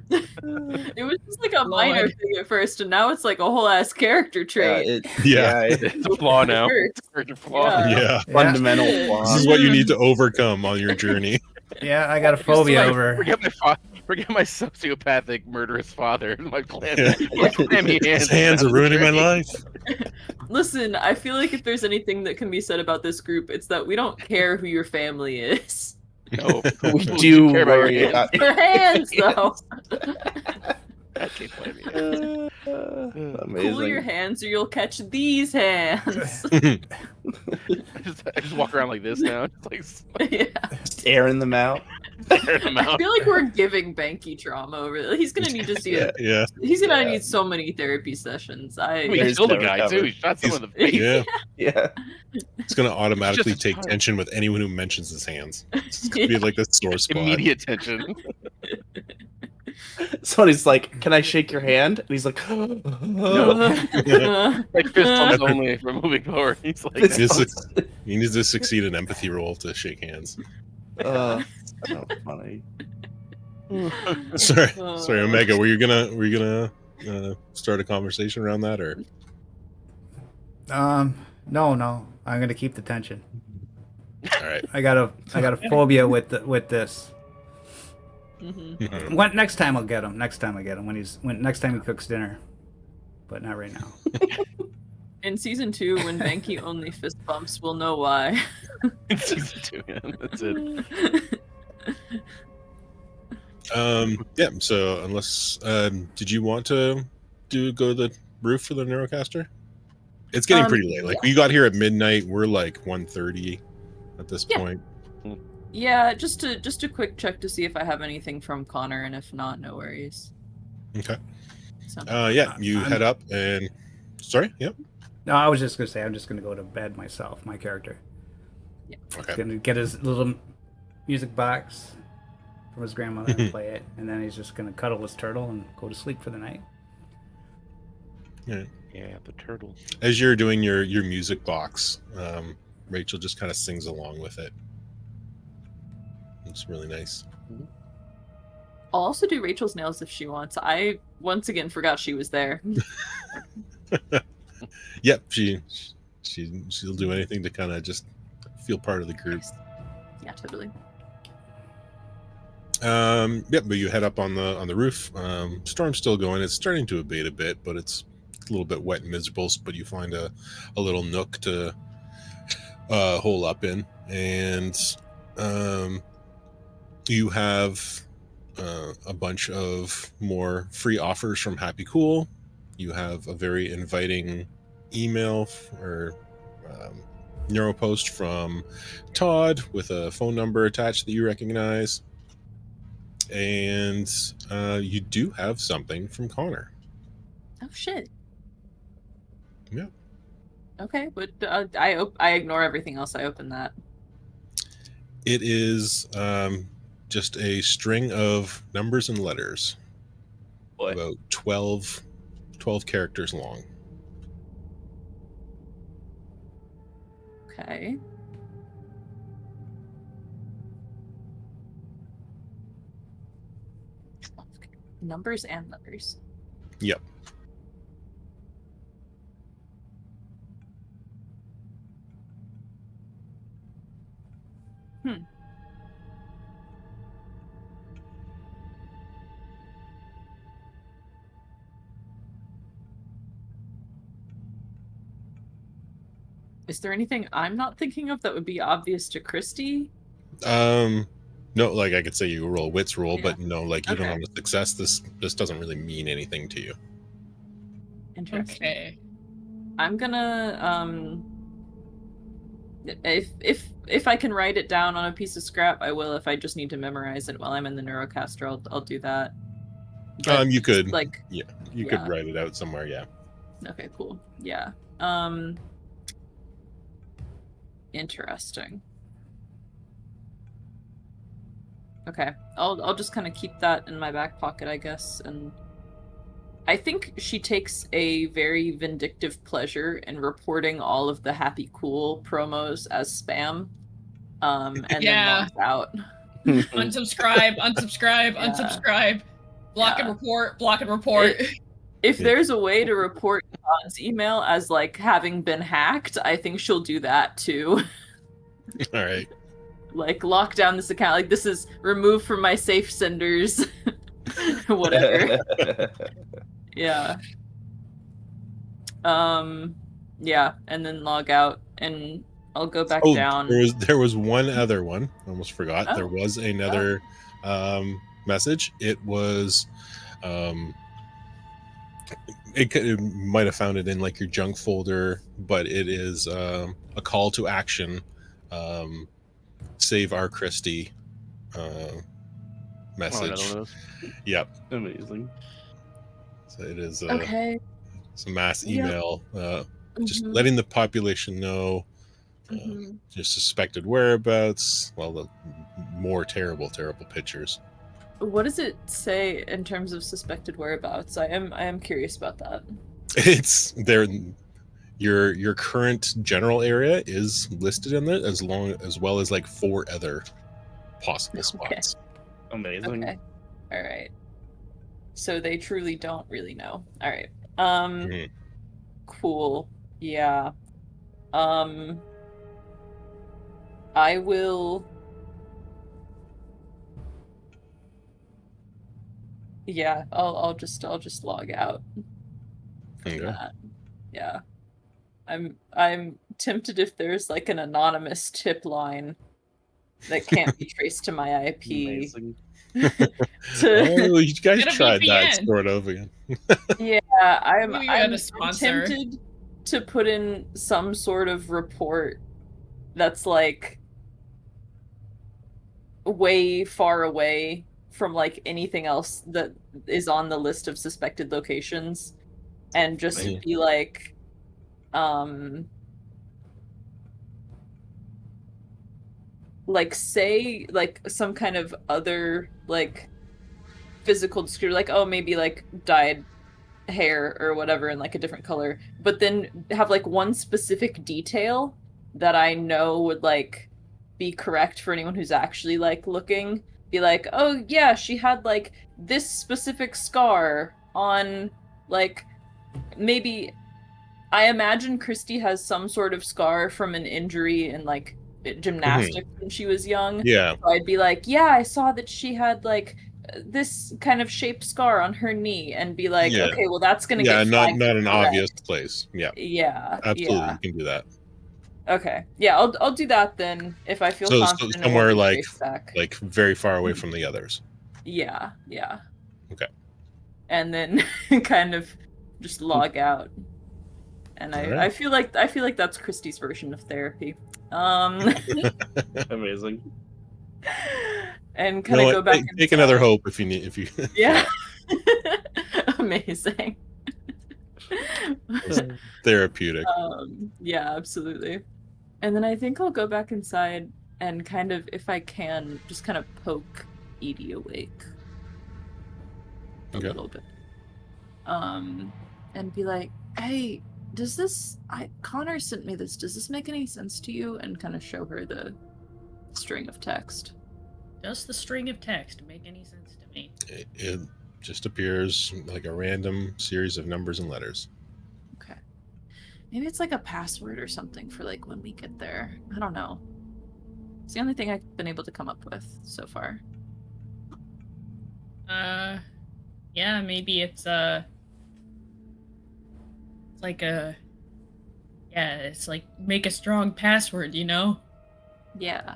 It was just like a minor thing at first, and now it's like a whole ass character trait. Yeah. It's a flaw now. Hurts. It's a flaw. Yeah. Yeah. Fundamental This flaw. is what you need to overcome on your journey. Yeah, I got a phobia over. Forget my sociopathic, murderous father. My clam, Yeah. my clammy hands. His hands are ruining my life. Listen, I feel like if there's anything that can be said about this group, it's that we don't care who your family is. No, We do care about your worry hands. about Your hands, though. I can't blame you. Amazing. Cool your hands, or you'll catch these hands. I just walk around like this now, just like Yeah. Just airing them out. staring them I out. feel like we're giving Banky trauma over. He's gonna need to see it. Yeah. He's gonna need so many therapy sessions. We There's killed a no guy too. recovery. He shot someone in the face. Yeah. Yeah. It's gonna automatically It's just- take tension with anyone who mentions his hands. It's gonna be like a sore spot. Immediate tension. Somebody's like, "Can I shake your hand?" And he's like, Like fist bumps only for moving forward. He's like, Fist It's bumps. You need to succeed an empathy roll to shake hands. So funny. Sorry, Omega. Were you gonna start a conversation around that, or No. I'm gonna keep the tension. all right? I got a phobia with this. Mhm. Next time I'll get him. Next time next time he cooks dinner, but not right now. In season 2, when Banky only fist bumps, we'll know why. it's season 2, yeah, that's it. Yeah. So unless did you want to go to the roof for the Neurocaster? It's getting pretty late. Like we got here at midnight. We're like 1:30 at this Yeah. point. Yeah, just a quick check to see if I have anything from Connor, and if not, no worries. Okay. So. Yeah. You head up and. Sorry. Yep. No, I was just gonna say I'm just gonna go to bed myself. My character. Okay. Gonna get his little music box from his grandmother and play it, and then he's just gonna cuddle his turtle and go to sleep for the night. Yeah. Yeah, the turtle. As you're doing your music box, Rachel just kind of sings along with it. It's really nice. I'll also do Rachel's nails if she wants. I once again forgot she was there. Yep, she'll do anything to kind of just feel part of the group. Yeah, totally. Yep, but you head up on the roof. Storm's still going. It's starting to abate a bit, but it's a little bit wet and miserable. But you find a little nook to hole up in, and you have a bunch of more free offers from Happy Cool. You have a very inviting email or neuropost from Todd with a phone number attached that you recognize. And you do have something from Connor. Oh shit. Yeah. Okay, but I ignore everything else. I open that. It is just a string of numbers and letters. boy. about 12 characters long. Okay. Numbers and letters. Yep. Is there anything I'm not thinking of that would be obvious to Christy? No, like I could say you roll a wits roll, Yeah. but no, like even Okay. on the success, this doesn't really mean anything to you. Interesting. Okay. I'm gonna if I can write it down on a piece of scrap, I will. If I just need to memorize it while I'm in the neurocaster, I'll do that. But You could like you yeah. could write it out somewhere, yeah. Okay, cool. Yeah. Interesting. Okay. I'll just kind of keep that in my back pocket, I guess, and I think she takes a very vindictive pleasure in reporting all of the Happy Cool promos as spam. And then logs out. Unsubscribe, unsubscribe, Yeah. unsubscribe. Block and Yeah. report, block and report. If there's a way to report Todd's email as like having been hacked, I think she'll do that too. All right. Like lock down this account. Like this is removed from my safe senders. Whatever. Yeah. Yeah, and then log out, and I'll go back down. There was one other one. I almost forgot. Oh. There was another message. It was it might have found it in like your junk folder, but it is a call to action. Save our Christie message. Yep. Amazing. So it is Okay. it's a mass Yep. email just Mhm. letting the population know your suspected whereabouts. Well, the more terrible pictures. What does it say in terms of suspected whereabouts? I am curious about that. It's there. Your current general area is listed in there as well as like 4 other possible spots. Amazing. Okay. All right. So they truly don't really know. All right. Mhm. Cool. Yeah. I will. Yeah, I'll just log out. Okay. That. Yeah. I'm tempted if there's like an anonymous tip line that can't be traced to my IP. Amazing. Oh, you guys Get a tried that VPN. sort of again. Yeah, I'm Maybe we got a I'm sponsor. tempted to put in some sort of report that's like way far away from like anything else that is on the list of suspected locations, and just Mhm. be like say like some kind of other like physical description, like oh maybe like dyed hair or whatever in like a different color, but then have like one specific detail that I know would like be correct for anyone who's actually like looking. Be like, oh yeah, she had like this specific scar on like maybe I imagine Christy has some sort of scar from an injury in like gymnastics when she was young. Yeah. So I'd be like, yeah, I saw that she had like this kind of shaped scar on her knee, and be like, Yeah. okay, well that's gonna Yeah, get not flagged an correct. obvious place. Yeah. Yeah. Absolutely, Yeah. you can do that. Okay. Yeah, I'll do that then if I feel So confident. it somewhere won't be like traced back. very far away from the others. Yeah. Yeah. Okay. And then kind of just log out. And All right. I feel like that's Christy's version of therapy. Amazing. And kind of go back. Take another hope if you need. If you. Yeah. Amazing. Therapeutic. Yeah, absolutely. And then I think I'll go back inside and kind of, if I can, just kind of poke Edie awake a Okay. little bit. and be like, "Hey, does this? Connor sent me this. Does this make any sense to you?" And kind of show her the string of text. Does the string of text make any sense to me? It just appears like a random series of numbers and letters. Okay. Maybe it's like a password or something for like when we get there. I don't know. It's the only thing I've been able to come up with so far. Yeah, maybe it's like it's like make a strong password, you know? Yeah.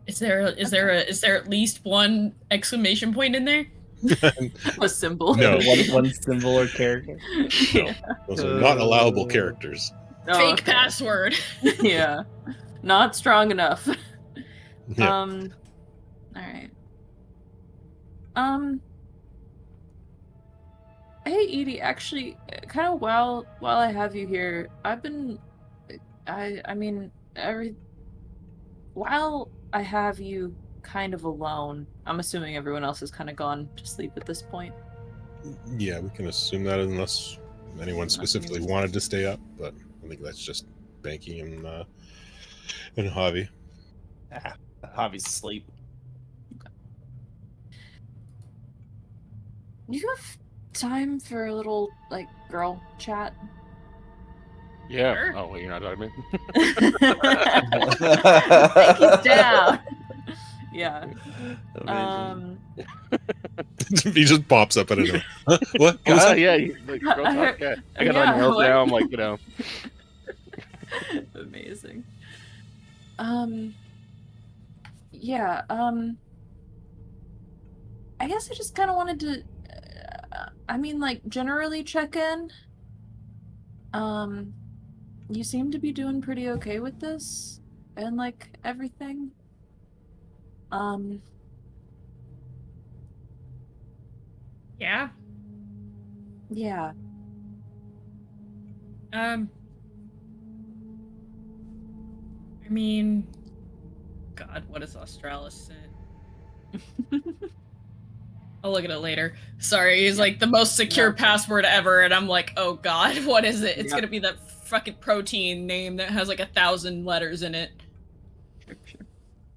Is there at least one exclamation point in there? A symbol. No. one symbol or character. No, those are not allowable characters. Oh, Fake okay. password. Yeah. Not strong enough. Yeah. All right. Hey Edie, actually, kind of while I have you here, while I have you kind of alone, I'm assuming everyone else has kind of gone to sleep at this point. Yeah, we can assume that unless anyone specifically wanted to stay up, but I think that's just Banky and Javi. Javi's asleep. Do you have time for a little like girl chat? Yeah. Sure. Oh, wait, you're not talking to me? He's down. Yeah. Amazing. He just pops up out of nowhere. Huh? What? What was that? Yeah, like, girl I talk, heard- yeah. I got yeah, my nails what? down, I'm like, you know. Amazing. Yeah, I guess I just kind of wanted to, like, generally check in. You seem to be doing pretty okay with this, and, like, everything. Yeah. Yeah. I mean, God, what is Australis sent? I'll look at it later. Sorry, he's like the most secure password ever, and I'm like, oh God, what is it? It's gonna be that fucking protein name that has like 1,000 letters in it. Sure.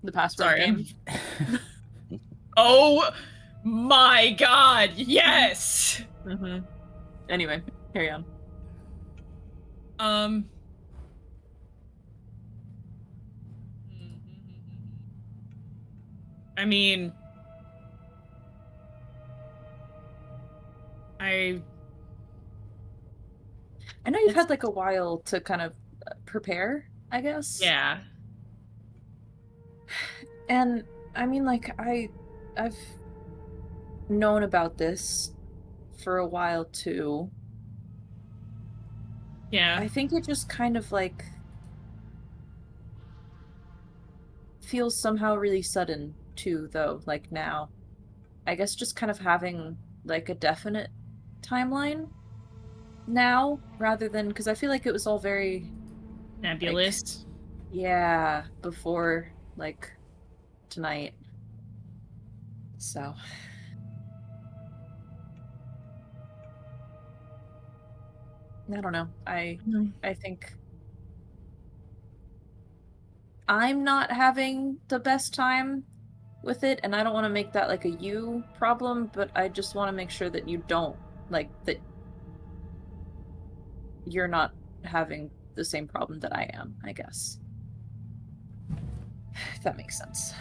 The password game. Oh my God, yes! Mm-hmm. Anyway, carry on. I mean, I know you've had like a while to kind of prepare, I guess. Yeah. And I mean, like, I've known about this for a while too. Yeah. I think it just kind of like feels somehow really sudden too, though, like now. I guess just kind of having like a definite timeline now rather than, because I feel like it was all very nebulous. Like, yeah, before like tonight. So I don't know. I think I'm not having the best time with it, and I don't want to make that like a you problem, but I just want to make sure that you don't, like, that you're not having the same problem that I am, I guess. If that makes sense.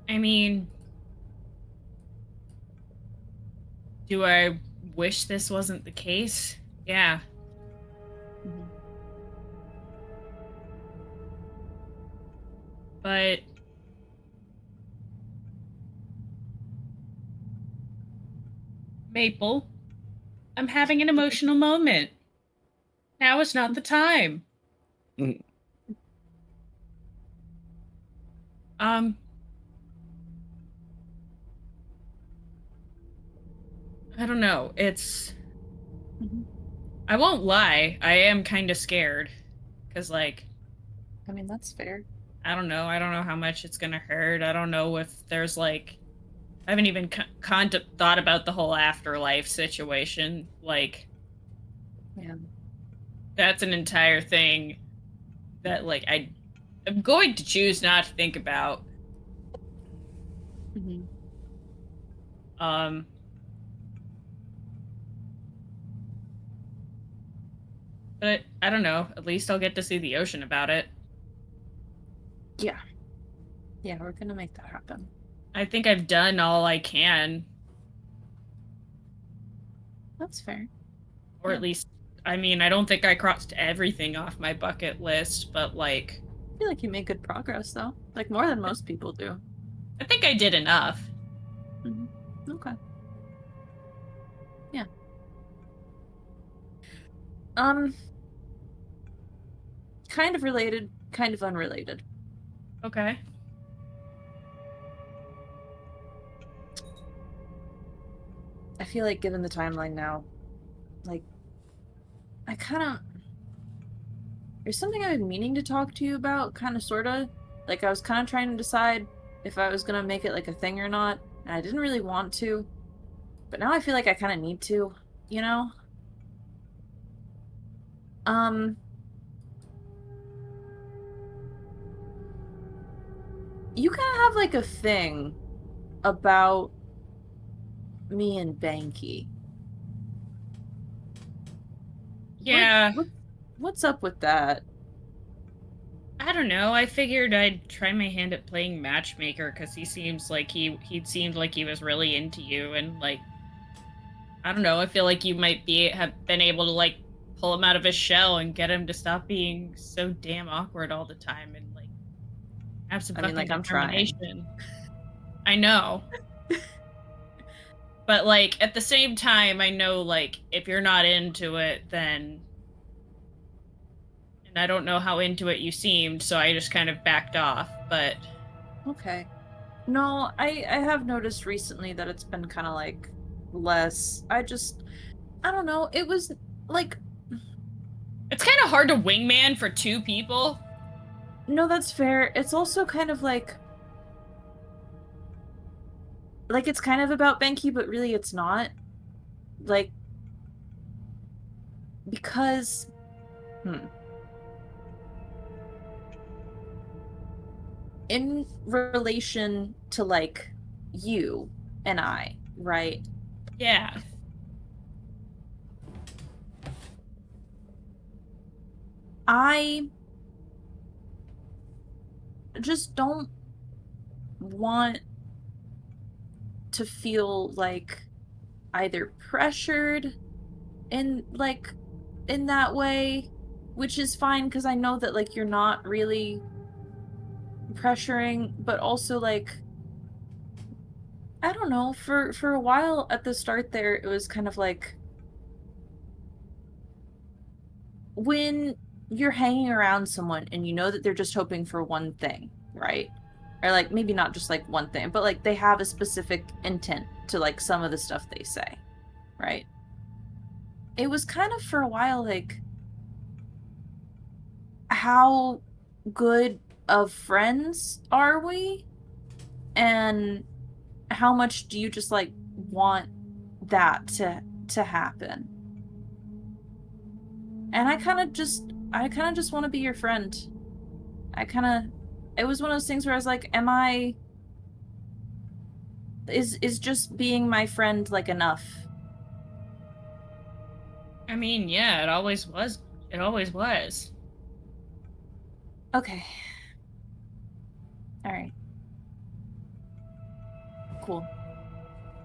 I mean, do I wish this wasn't the case? Yeah. Mm-hmm. But Maple, I'm having an emotional moment. Now is not the time. I don't know. It's... I won't lie. I am kind of scared. Because, like... I mean, that's fair. I don't know. I don't know how much it's gonna hurt. I don't know if there's like, I haven't even thought about the whole afterlife situation. Like, Yeah. that's an entire thing that like I'm going to choose not to think about. Mm-hmm. But I don't know. At least I'll get to see the ocean about it. Yeah. Yeah, we're gonna make that happen. I think I've done all I can. That's fair. Or at least, I mean, I don't think I crossed everything off my bucket list, but like... I feel like you made good progress, though. Like, more than most people do. I think I did enough. Mm-hmm. Okay. Yeah. Kind of related, kind of unrelated. Okay. I feel like given the timeline now, like, I kind of... There's something I've been meaning to talk to you about, kind of, sort of. Like, I was kind of trying to decide if I was gonna make it, like, a thing or not, and I didn't really want to. But now I feel like I kind of need to, you know? You kind of have, like, a thing about me and Banky. Yeah. What's up with that? I don't know. I figured I'd try my hand at playing matchmaker because he seems like he seemed like he was really into you, and like, I don't know. I feel like you might have been able to like pull him out of his shell and get him to stop being so damn awkward all the time and like have some fucking determination. I know. But like at the same time, I know like if you're not into it, then, and I don't know how into it you seemed, so I just kind of backed off. But okay, no, I have noticed recently that it's been kind of like less. I don't know. It was like, it's kind of hard to wingman for two people. No, that's fair. It's also kind of like it's kind of about Benki, but really it's not. Like, because in relation to like you and I, right? Yeah. I just don't want to feel like either pressured in that way, which is fine because I know that like you're not really pressuring, but also like I don't know, for a while at the start there it was kind of like when you're hanging around someone and you know that they're just hoping for one thing, right? Or like maybe not just like one thing, but like they have a specific intent to like some of the stuff they say, right? It was kind of for a while like how good of friends are we? And how much do you just like want that to happen? And I kind of just want to be your friend. It was one of those things where I was like, is just being my friend like enough? I mean, yeah, it always was. It always was. Okay. All right. Cool.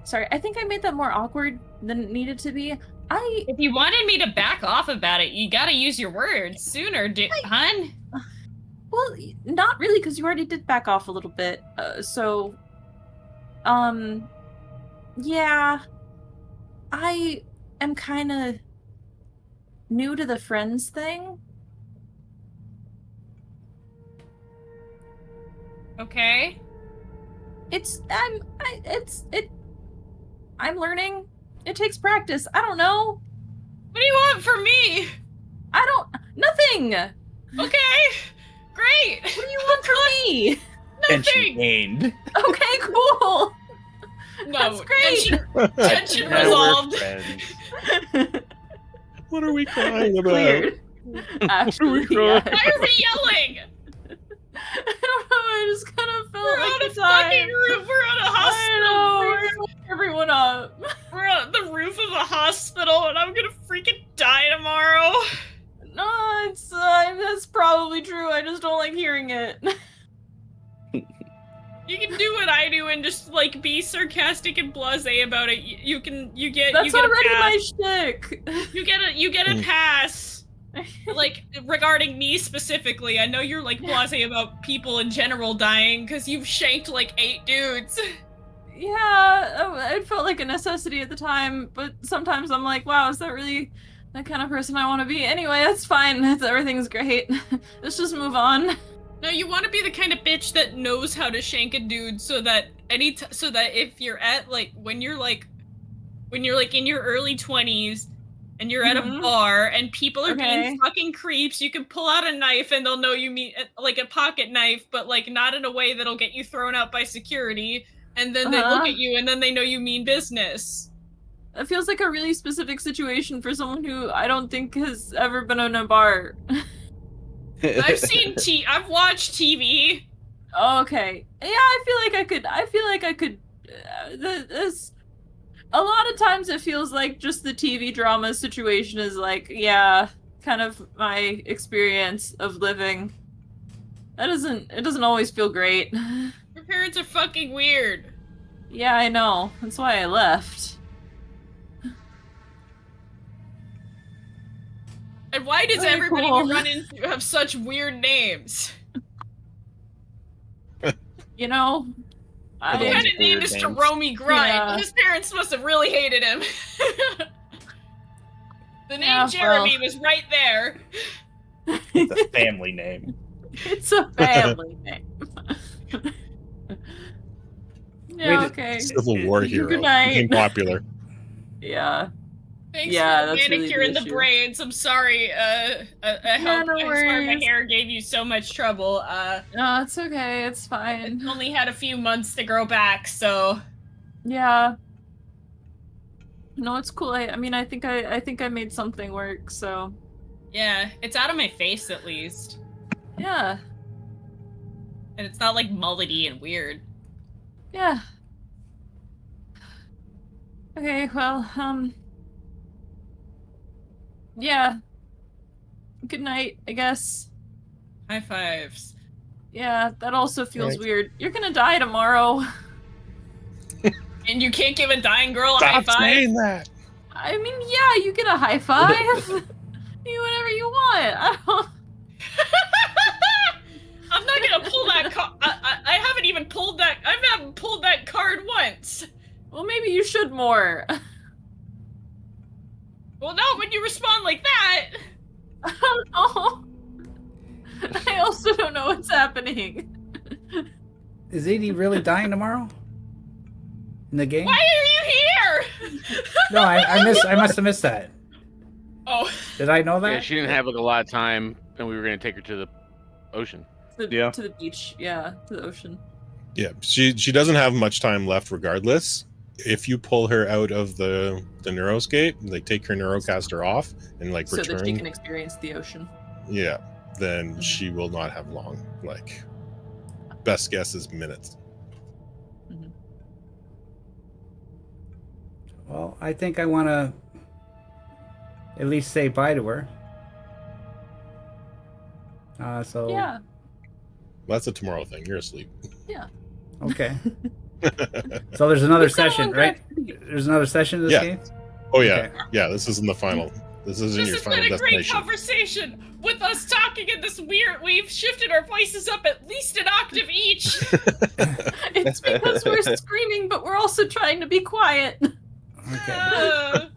Sorry, I think I made that more awkward than it needed to be. If you wanted me to back off about it, you gotta use your words sooner, hun. Well, not really, because you already did back off a little bit. Yeah. I am kind of new to the friends thing. Okay. I'm learning. It takes practice. I don't know. What do you want from me? Nothing. Okay. Great! What do you want from me? Tension gained. Okay, cool. No, That's great. tension Now we're resolved. friends. What are we crying about? Cleared. Actually, crying? yeah. Why are we yelling? I don't know. I just kind of felt We're like on a the time. fucking roof. We're on a I hospital know. roof. We're fucking everyone up. We're on the roof of a hospital, and I'm gonna freaking die tomorrow. No, it's that's probably true. I just don't like hearing it. You can do what I do and just like be sarcastic and blasé about it. You get That's you get already a pass. my shtick. You get a pass. Like regarding me specifically, I know you're like blasé about people in general dying because you've shanked like 8 dudes. Yeah, it felt like a necessity at the time, but sometimes I'm like, wow, is that really the kind of person I want to be? Anyway, that's fine. Everything's great. Let's just move on. No, you want to be the kind of bitch that knows how to shank a dude, so that so that if you're at like when you're like in your early 20s and you're at a Mhm. bar and people are Okay. being fucking creeps, you can pull out a knife and they'll know you mean like a pocket knife, but like not in a way that'll get you thrown out by security. And then they look Uh-huh. at you and then they know you mean business. It feels like a really specific situation for someone who I don't think has ever been in a bar. I've watched TV. Oh, okay. Yeah, I feel like I could. This. A lot of times it feels like just the TV drama situation is like, yeah, kind of my experience of living. It doesn't always feel great. Your parents are fucking weird. Yeah, I know. That's why I left. And why does Very everybody cool. we run into have such weird names? You know, What Everyone's kind of name weird is names. Jerome Grind? Yeah. His parents must have really hated him. The name Yeah, Jeremy was right there. It's a family name. It's a family name. Yeah, Wait, okay. Civil War hero. Good night. Became popular. Yeah. Thanks Yeah, for the that's really manicure the in the issue. braids. I'm sorry. I hope no I swear my worries. hair gave you so much trouble. No, it's okay. It's It fine. only had a few months to grow back, so Yeah. No, it's cool. I mean, I think I made something work. So yeah, it's out of my face at least, yeah, and it's not like mullety and weird. yeah. Okay. Well, yeah. Good night, I guess. High fives. Yeah, that also feels Thanks. weird. You're gonna die tomorrow. And you can't give a dying girl a high Stop five. saying that. I mean, yeah, you get a high five. Do whatever you want. I don't. I'm not gonna pull that card. I haven't even pulled that. I haven't pulled that card once. Well, maybe you should more. Well, not when you respond like that. I don't know. I also don't know what's happening. Is Edie really dying tomorrow? In the game? Why are you here? No, I must have missed that. Oh, Did I know that? Yeah, she didn't have like a lot of time, and we were gonna take her to the ocean. Yeah. To the beach. Yeah, to the ocean. Yeah, she doesn't have much time left regardless. If you pull her out of the neuroscape, like take her neurocaster off and like So that she return, can experience the ocean. yeah, then she will not have long. Like best guess is minutes. Well, I think I want to at least say bye to her. So Yeah. That's a tomorrow thing. You're asleep. okay. So there's another We've got session, one right? good- There's another session of this Yeah. game. Oh yeah, Okay. yeah. This isn't the final. This isn't this your has final been a great destination. conversation with us talking in this weird. We've shifted our voices up at least an octave each. It's because we're screaming, but we're also trying to be quiet. Okay.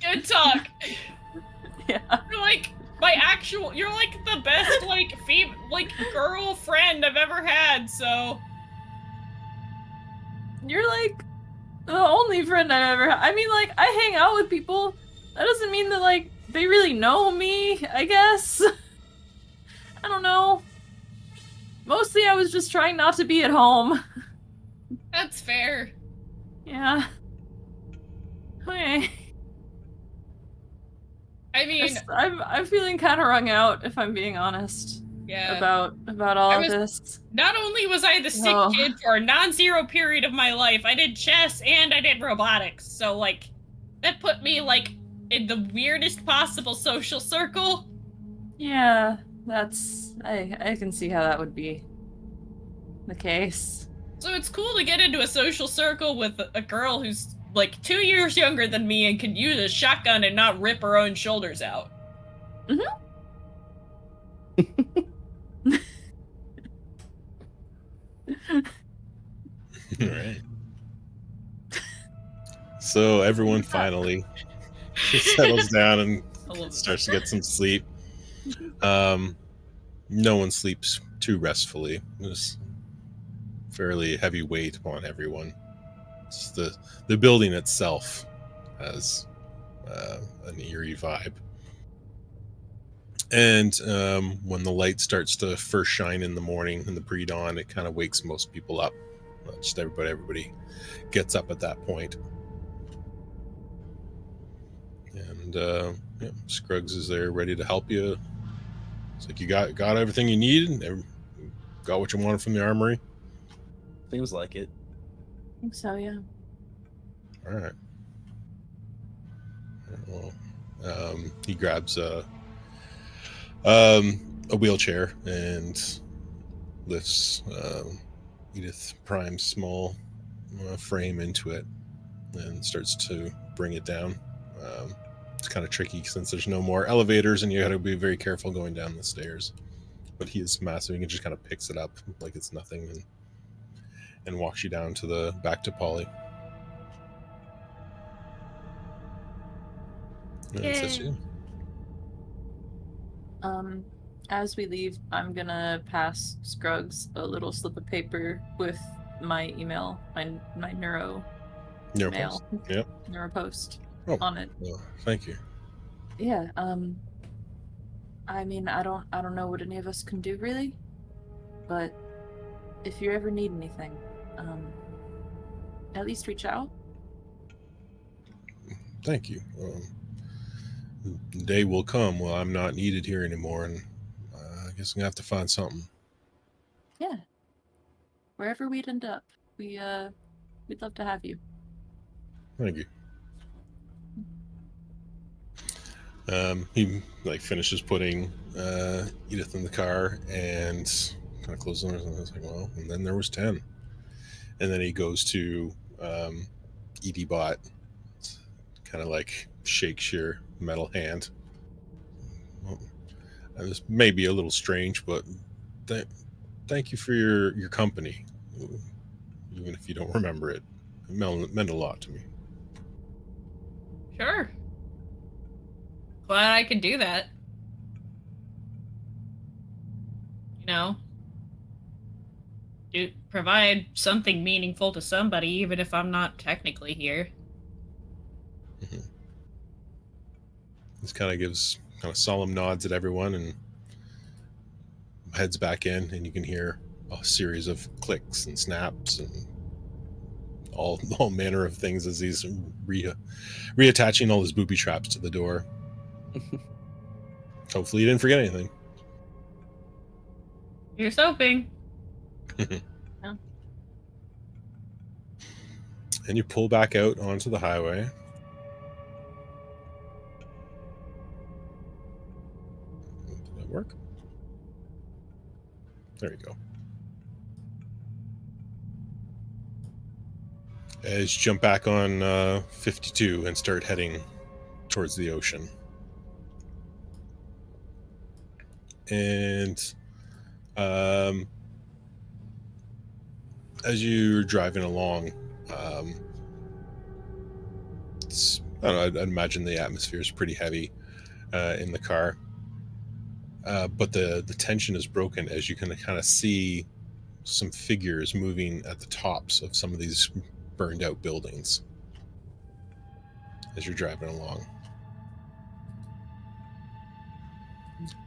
Good talk. Yeah. You're like my actual. You're like the best like girlfriend I've ever had. So You're like the only friend I've ever had. I mean, like, I hang out with people. That doesn't mean that, like, they really know me, I guess. I don't know. Mostly I was just trying not to be at home. That's fair. Yeah. Okay. I mean, I'm feeling kind of wrung out, if I'm being honest, yeah. about all I of was- this. Not only was I the sick Oh. kid for a non-zero period of my life, I did chess and I did robotics. So, like, that put me, like, in the weirdest possible social circle. Yeah, that's I can see how that would be the case. So it's cool to get into a social circle with a girl who's, like, 2 years younger than me and can use a shotgun and not rip her own shoulders out. All right. So everyone finally settles down and I love starts to get some sleep. No one sleeps too restfully. There's fairly heavy weight upon everyone. It's the building itself has an eerie vibe. And when the light starts to first shine in the morning, in the pre-dawn, it kind of wakes most people up. Not just everybody gets up at that point. And yeah, Scruggs is there ready to help you. It's like, you got everything you need? Got what you wanted from the armory? Seems like it. I think so, yeah. All right. Well, he grabs a wheelchair and lifts Edith Prime's small frame into it and starts to bring it down. It's kind of tricky since there's no more elevators and you got to be very careful going down the stairs. But he is massive. He just kind of picks it up like it's nothing and walks you down to the back to Polly. And it says to you. As we leave, I'm gonna pass Scruggs a little slip of paper with my email, my neuro mail, Neuropost. Yep. neuropost Oh, on it. well, thank you. Yeah. I mean, I don't know what any of us can do really, but if you ever need anything, at least reach out. Thank you. The day will come when I'm not needed here anymore, and I guess I'm gonna have to find something. Yeah. Wherever we'd end up, we'd love to have you. Thank you. He finishes putting Edith in the car and kind of closes them. And I was like, well, and then there was 10, and then he goes to Edie Bot, kind of like shakes your metal hand. Well, this may be a little strange, but thank you for your company, even if you don't remember it. It meant a lot to me. Sure. Glad I could do that. You know, provide something meaningful to somebody, even if I'm not technically here. Mm-hmm. This kind of gives kind of solemn nods at everyone and heads back in, and you can hear a series of clicks and snaps and all manner of things as he's reattaching all his booby traps to the door. Hopefully you didn't forget anything. Here's hoping. Yeah. And you pull back out onto the highway. Did that work? There you go. As you jump back on 52 and start heading towards the ocean. And as you're driving along, I don't know, I'd imagine the atmosphere is pretty heavy in the car. But the tension is broken as you can kind of see some figures moving at the tops of some of these burned out buildings as you're driving along.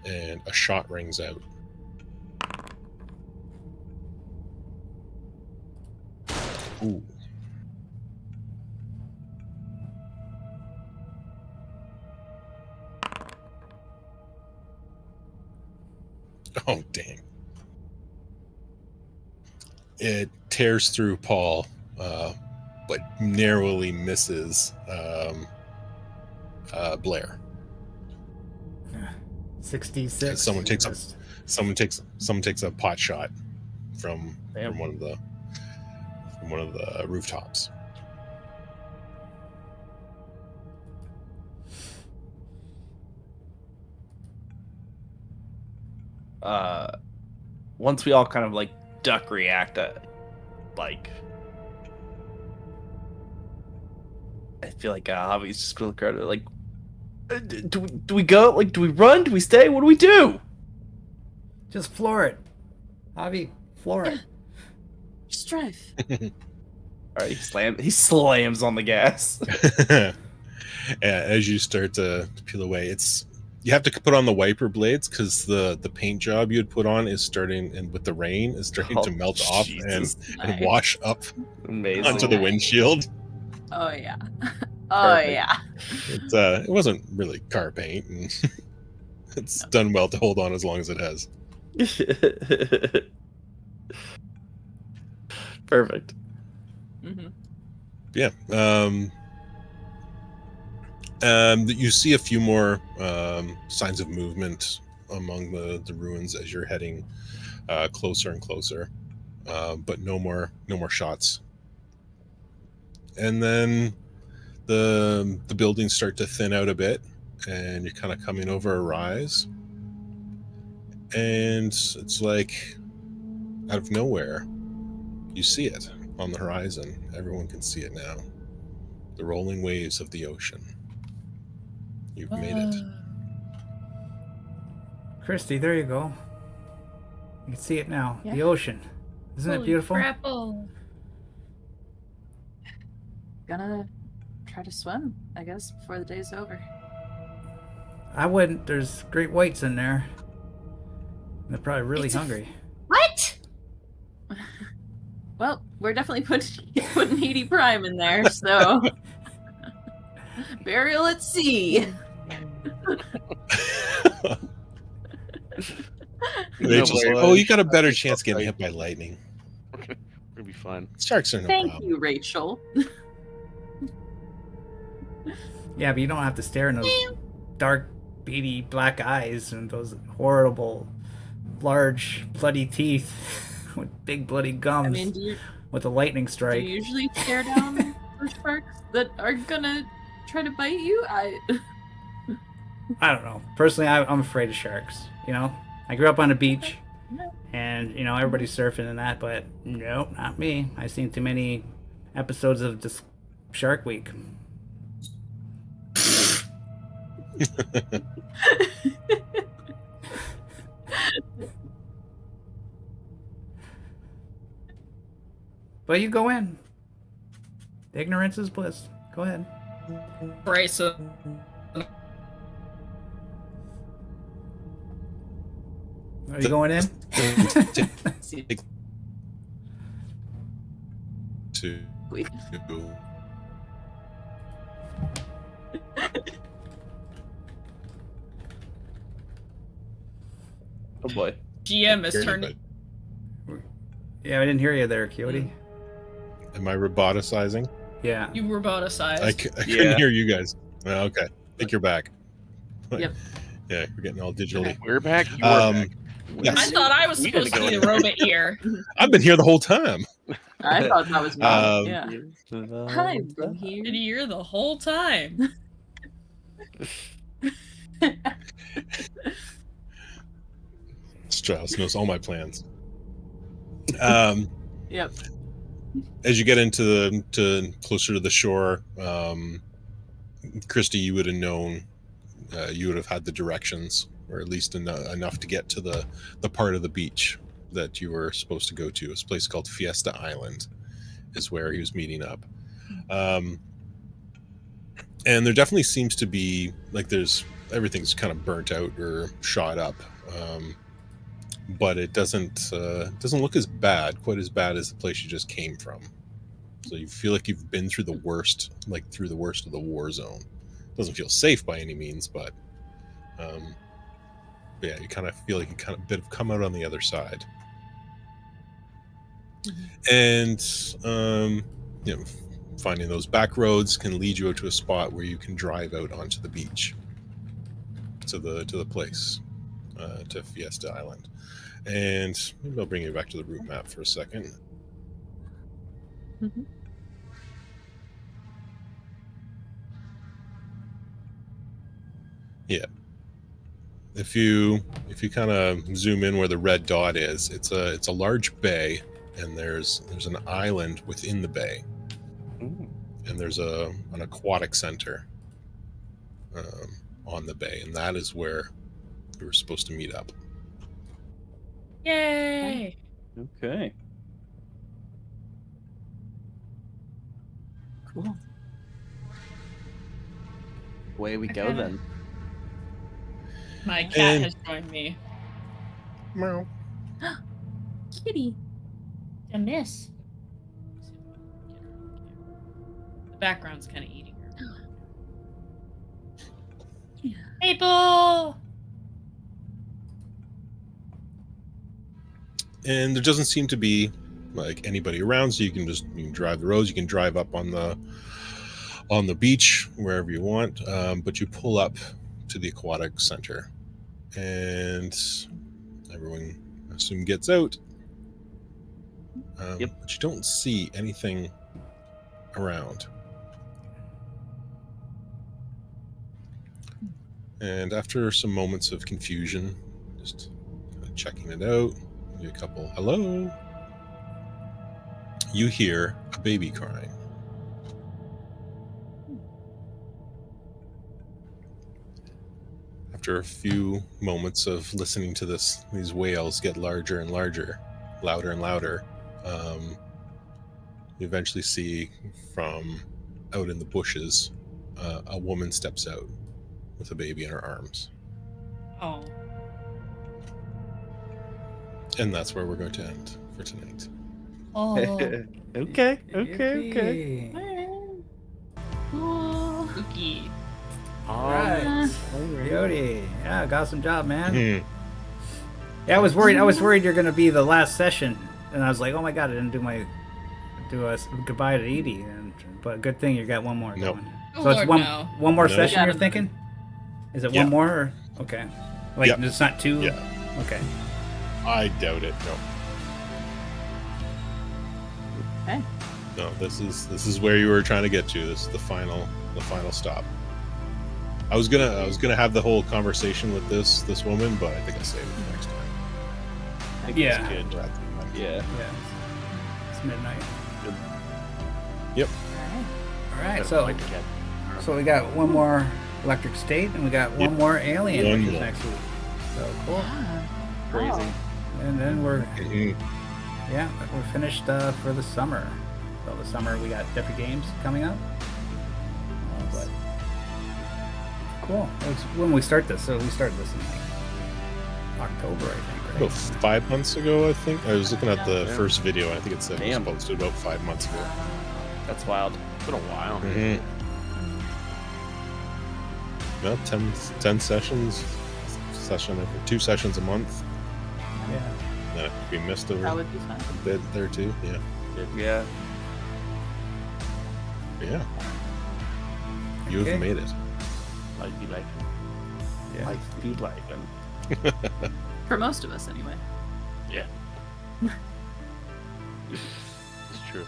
And a shot rings out. Ooh. Oh, dang. It tears through Paul, but narrowly misses Blair. 66. Someone takes Missed. someone takes a pot shot from Damn. one of the rooftops. Once we all kind of like duck react, like I feel like Javi's just gonna look at it like, do we go? Like, do we run? Do we stay? What do we do? Just floor it. Javi, floor it. Just drive. All right, he slams on the gas. As you start to peel away, you have to put on the wiper blades because the paint job you had put on is starting, and with the rain is starting to melt off Jesus. and wash up Amazing. onto the windshield. Oh yeah. Oh Perfect. yeah. It wasn't really car paint, and it's done well to hold on as long as it has. Perfect. Mm-hmm. Yeah. You see a few more signs of movement among the ruins as you're heading closer and closer, but no more shots. And then the buildings start to thin out a bit, and you're kind of coming over a rise, and it's like out of nowhere you see it on the horizon. Everyone can see it now. The rolling waves of the ocean. You've made it. Christy, there you go. You can see it now. Yeah. The ocean. Isn't it Holy beautiful? crapple. Gonna try to swim, I guess, before the day's over. I wouldn't. There's great whites in there. They're probably really It's a- hungry. What? Well, we're definitely putting Edie Prime in there, so burial at sea. Rachel's No like, way. "Oh, you got a better chance getting hit by lightning. It'll be fun. Sharks are no Thank problem." you, Rachel. Yeah, but you don't have to stare in those dark, beady black eyes and those horrible, large, bloody teeth with big bloody gums I mean, do with a lightning you strike. usually stare down for sharks that are gonna try to bite you? I don't know. Personally, I'm afraid of sharks. You know, I grew up on a beach, and you know everybody's surfing and that, but nope, not me. I've seen too many episodes of this Shark Week. But you go in. Ignorance is bliss. Go ahead. Right, so Are you going in? To Wait. Oh boy. GM is turning. Yeah, I didn't hear you there, Coyote. Am I roboticizing? Yeah. You roboticized. I couldn't Yeah. hear you guys. Okay, I think you're back. Yep. Yeah, we're getting all digitally. We're back. You are back. Yes. I thought I was We didn't supposed to go be the robot here. I've been here the whole time. I thought that was me. Yeah. Uh, I've been here. And you're the whole time. Strauss knows all my plans. Yep. As you get into closer to the shore, Christy, you would have known. You would have had the directions, or at least enough to get to the part of the beach that you were supposed to go to. It's a place called Fiesta Island, is where he was meeting up. And there definitely seems to be everything's kind of burnt out or shot up, but it doesn't look quite as bad as the place you just came from. So you feel like you've been through the worst, of the war zone. Doesn't feel safe by any means, but yeah, you kind of feel like you kind of come out on the other side. And finding those back roads can lead you out to a spot where you can drive out onto the beach, to the place, to Fiesta Island. And maybe I'll bring you back to the route map for a second. Mhm. Yeah. If you kind of zoom in where the red dot is, it's a large bay, and there's an island within the bay. Ooh. And there's an aquatic center on the bay, and that is where we were supposed to meet up. Yay! Okay. Cool. Away we go Okay. then. My cat And- has joined me. Meow. Kitty. A miss. The background's kind of eating her. Yeah. Maple! And there doesn't seem to be like anybody around, so you can drive the roads. You can drive up on the beach wherever you want, but you pull up to the aquatic center, and everyone, I assume, gets out. Yep. But you don't see anything around. And after some moments of confusion, just kind of checking it out, maybe a couple, hello, you hear a baby crying. After a few moments of listening to these wails get larger and larger, louder and louder, you eventually see from out in the bushes, a woman steps out with a baby in her arms. Oh. And that's where we're going to end for tonight. Oh. Okay. Cool. Spooky. All right. Beauty. Yeah, awesome job, man. Mhm. Yeah, I was worried you're gonna be the last session, and I was like, oh my god, I didn't do a goodbye to Edie, but good thing you got one more Nope. going. Oh, So it's Lord, one no. more No. session Got you're it. thinking? Is it Yeah. one more? Or? Okay. Like Yeah. it's not two. Yeah. Okay. I doubt it. Okay. No, this is where you were trying to get to. This is the final stop. I was gonna have the whole conversation with this woman, but I think I'll save it for next time. Yeah. Kid, right? Yeah. Yeah. It's midnight. Yep. All right. So we got one more Electric State, and we got one Yep. more Alien, One which is more. next week. So cool. Crazy. And then we're Mhm. finished for the summer. So the summer we got different games coming up. But cool. It's when we start this. So we started this in like October, I think. Right? About 5 months ago, I think. I was looking at the Yeah. first video, and I think it said it was Damn. posted about 5 months ago. That's wild. It's been a while. Mm-hmm. Well, 10 sessions, 2 sessions a month. Yeah. Then we missed a That would be fun. bit there too. Yeah. Yeah. Yeah. You Okay. have made it. I'd be like, Yeah. I feel like them. For most of us, anyway. Yeah. It's true.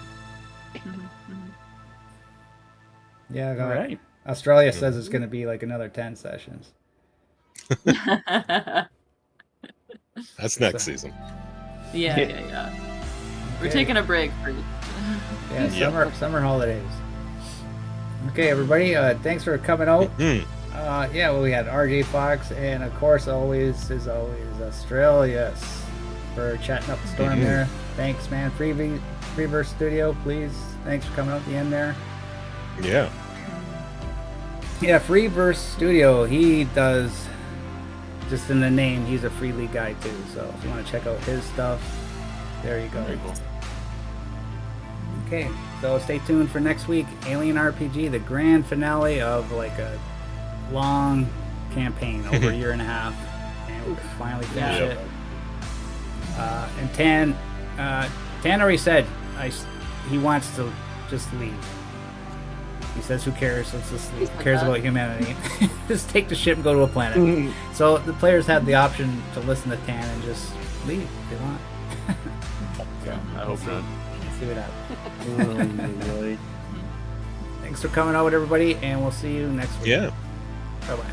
Yeah. I All got it. right. Australia says it's going to be like another 10 sessions. yeah. That's next So- season. We're Okay. taking a break for. Yeah, Yep. summer holidays. Okay, everybody. Thanks for coming out. Mhm. We had RJ Fox, and of course, always Australius for chatting up the storm Mhm. there. Thanks, man. Freeverse Studio, please. Thanks for coming out at the end there. Yeah. Yeah, Freeverse Studio. He does, just in the name, he's a free league guy too. So if you want to check out his stuff, there you go. Very cool. Okay, so stay tuned for next week. Alien RPG, the grand finale of like a long campaign over a year and a half, and we'll finally finish it. And Tan already said he wants to just leave. He says, "Who cares? Let's just leave. Who cares about humanity? Just take the ship and go to a planet." So the players have the option to listen to Tan and just leave if they want. I hope not. Let's see what happens. Thanks for coming out, everybody, and we'll see you next week. Yeah. Bye bye.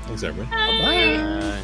Thanks, everyone. Bye.